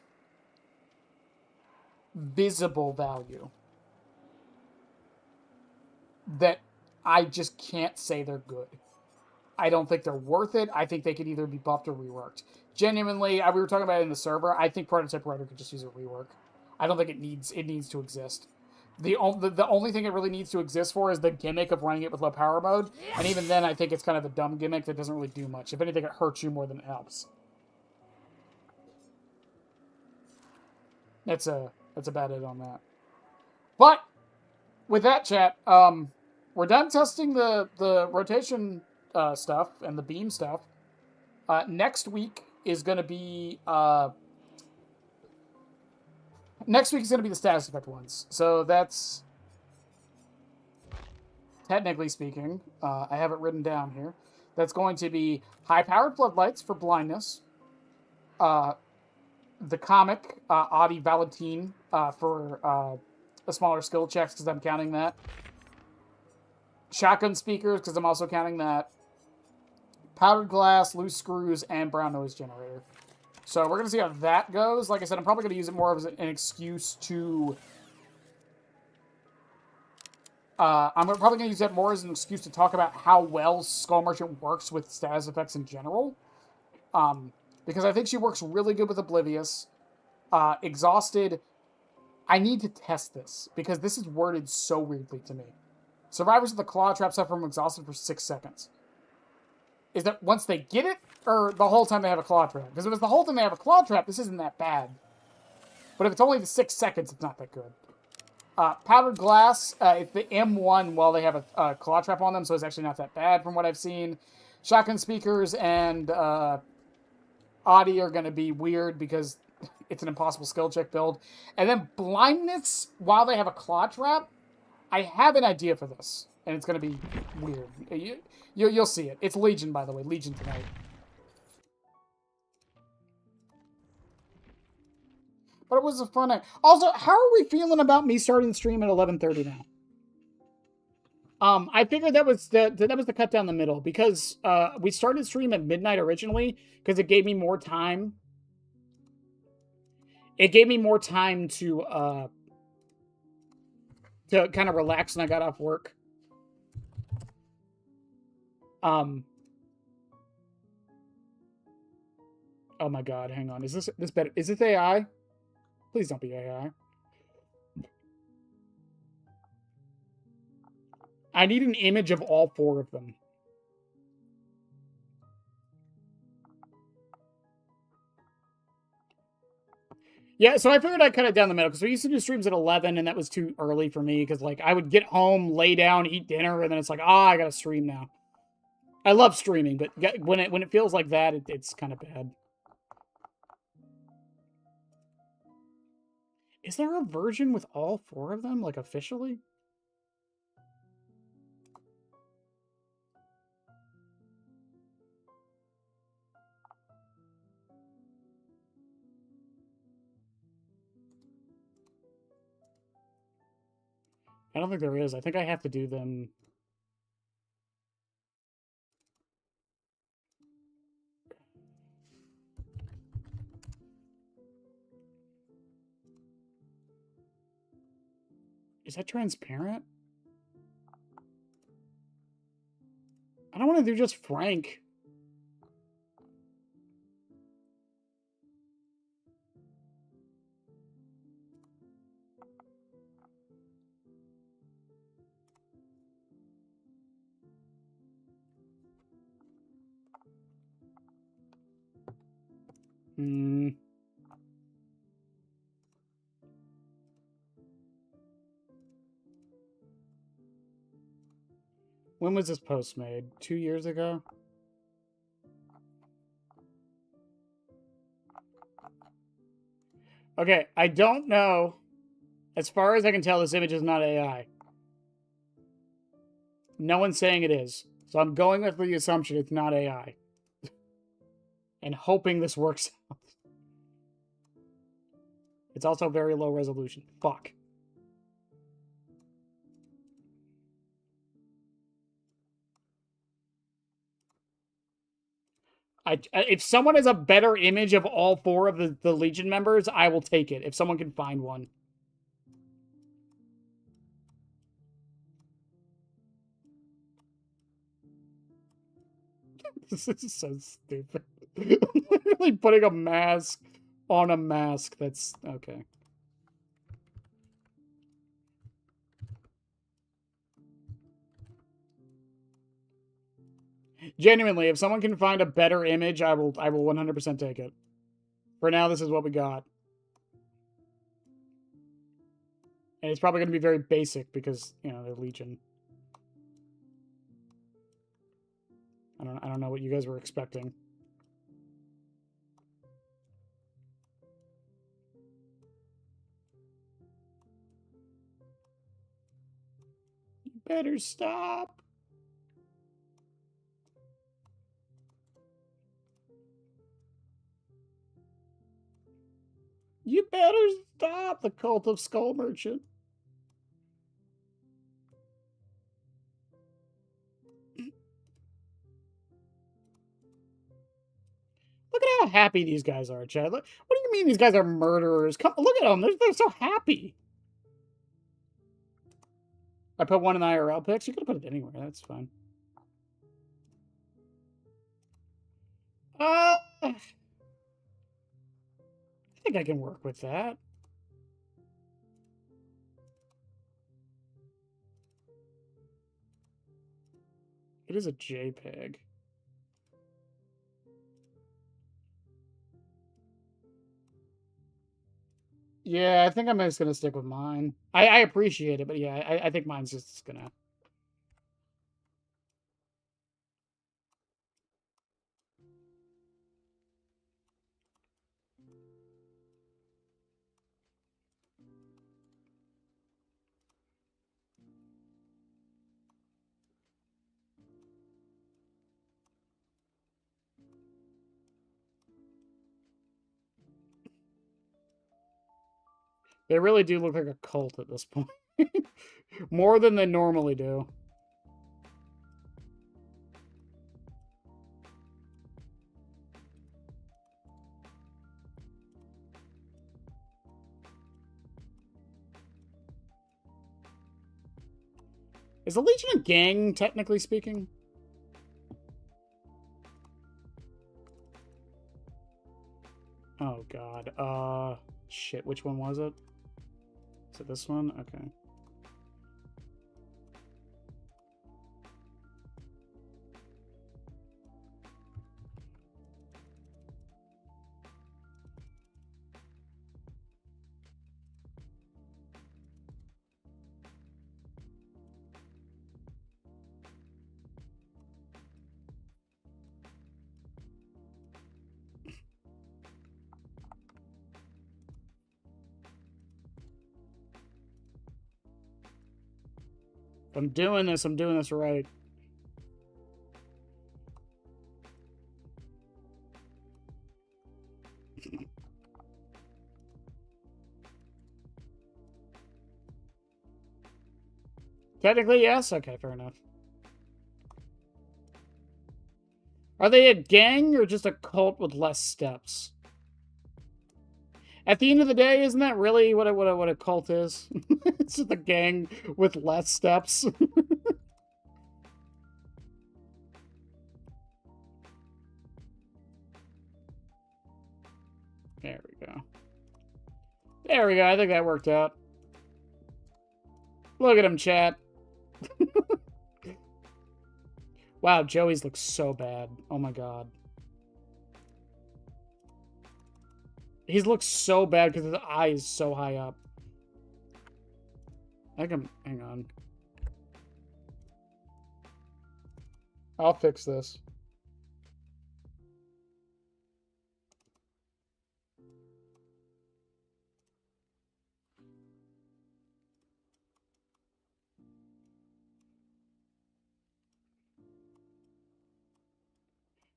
visible value that I just can't say they're good. I don't think they're worth it. I think they could either be buffed or reworked. Genuinely, we were talking about it in the server. I think Prototype Rotor could just use a rework. I don't think it needs to exist. The only thing it really needs to exist for is the gimmick of running it with low power mode. And even then, I think it's kind of a dumb gimmick that doesn't really do much. If anything, it hurts you more than it helps. That's about it on that. But with that, chat, we're done testing the rotation stuff and the beam stuff. Next week is going to be the status effect ones. So that's, technically speaking, I have it written down here. That's going to be high-powered floodlights for blindness. The comic Adi Valentine for the smaller skill checks because I'm counting that. Shotgun speakers because I'm also counting that. Powdered glass, loose screws, and brown noise generator. So we're going to see how that goes. Like I said, I'm probably going to use it more as an excuse to... I'm probably going to use that more as an excuse to talk about how well Skull Merchant works with status effects in general. Because I think she works really good with Oblivious. Exhausted. I need to test this, because this is worded so weirdly to me. Survivors of the Claw Trap suffer from Exhausted for 6 seconds. Is that once they get it, or the whole time they have a Claw Trap? Because if it's the whole time they have a Claw Trap, this isn't that bad. But if it's only the 6 seconds, it's not that good. Powdered glass, it's the M1 while they have a Claw Trap on them, so it's actually not that bad from what I've seen. Shotgun speakers and Audi are going to be weird because it's an impossible skill check build. And then blindness while they have a Claw Trap, I have an idea for this, and it's going to be weird. You'll see it. It's Legion, by the way. Legion tonight. But it was a fun night. Also, how are we feeling about me starting the stream at 11:30 now? I figured that was the cut down the middle, because we started stream at midnight originally because it gave me more time. It gave me more time to kind of relax when I got off work. Oh my god, hang on. Is this better? Is this AI? Please don't be AI. I need an image of all 4 of them. Yeah, so I figured I'd cut it down the middle, because we used to do streams at 11, and that was too early for me, because, like, I would get home, lay down, eat dinner, and then it's like, I gotta stream now. I love streaming, but when it feels like that, it's kind of bad. Is there a version with all 4 of them, like, officially? I don't think there is. I think I have to do them... Is that transparent? I don't want to do just Frank. Hmm. When was this post made? 2 years ago? Okay, I don't know. As far as I can tell, this image is not AI. No one's saying it is. So I'm going with the assumption it's not AI. And hoping this works out. It's also very low resolution. Fuck. If someone has a better image of all 4 of the Legion members, I will take it. If someone can find one. This is so stupid. Literally putting a mask on a mask. That's okay. Genuinely, if someone can find a better image, I will 100% take it. For now, this is what we got. And it's probably going to be very basic because, you know, they're Legion. I don't know what you guys were expecting. You better stop. You better stop, the Cult of Skull Merchant. Look at how happy these guys are, Chad. What do you mean these guys are murderers? Come look at them. They're so happy. I put one in the IRL pics. You could have put it anywhere. That's fine. I think I can work with that. It is a JPEG. Yeah, I think I'm just gonna stick with mine. I appreciate it, but yeah, I think mine's just gonna. They really do look like a cult at this point. More than they normally do. Is the Legion a gang, technically speaking? Oh, God. Shit, which one was it? Is it this one? Okay. If I'm doing this right. Technically, yes? Okay, fair enough. Are they a gang or just a cult with less steps? At the end of the day, isn't that really what a cult is? It's just a gang with less steps. There we go. There we go. I think that worked out. Look at him, chat. Wow, Joey's looks so bad. Oh my God. He looks so bad because his eye is so high up. I can... Hang on. I'll fix this.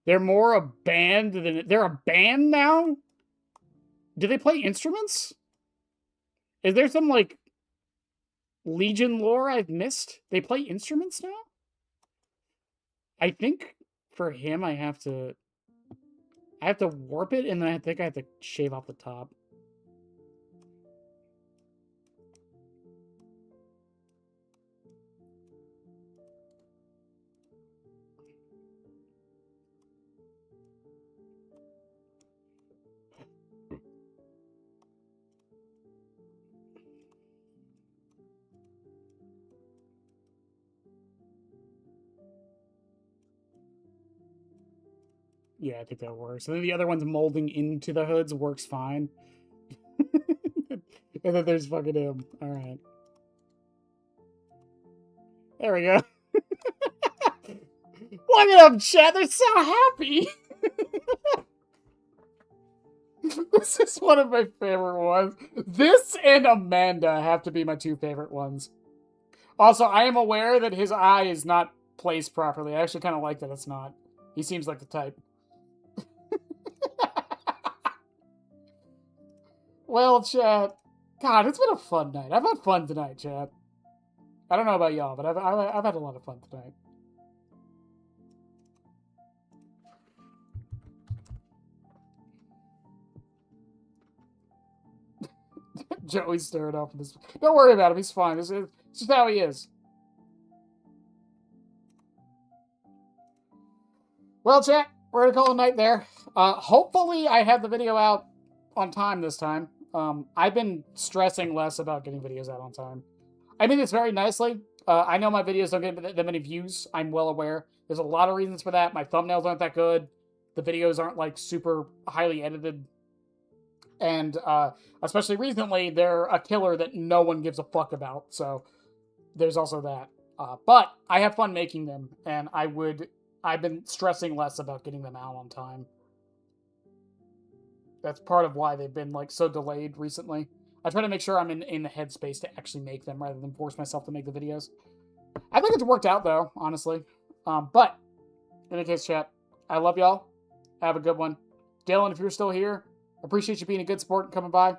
They're more a band than... They're a band now? Do they play instruments? Is there some, like, Legion lore I've missed? They play instruments now? I think for him I have to warp it, and then I think I have to shave off the top. Yeah, I think that works. And then the other one's molding into the hoods works fine. And then there's fucking him. Alright. There we go. Look at them, chat. They're so happy. This is one of my favorite ones. This and Amanda have to be my two favorite ones. Also, I am aware that his eye is not placed properly. I actually kind of like that it's not. He seems like the type. Well, chat. God, it's been a fun night. I've had fun tonight, chat. I don't know about y'all, but I've had a lot of fun tonight. Joey's stirring up this. Don't worry about him. He's fine. It's just how he is. Well, chat, we're gonna call it a night there. Hopefully, I have the video out on time this time. I've been stressing less about getting videos out on time. I mean this very nicely. I know my videos don't get that many views. I'm well aware. There's a lot of reasons for that. My thumbnails aren't that good. The videos aren't, like, super highly edited. And, especially recently, they're a killer that no one gives a fuck about. So, there's also that. But I have fun making them, and I've been stressing less about getting them out on time. That's part of why they've been, like, so delayed recently. I try to make sure I'm in the headspace to actually make them rather than force myself to make the videos. I think it's worked out, though, honestly. But, in any case, chat, I love y'all. Have a good one. Dylan, if you're still here, appreciate you being a good sport and coming by.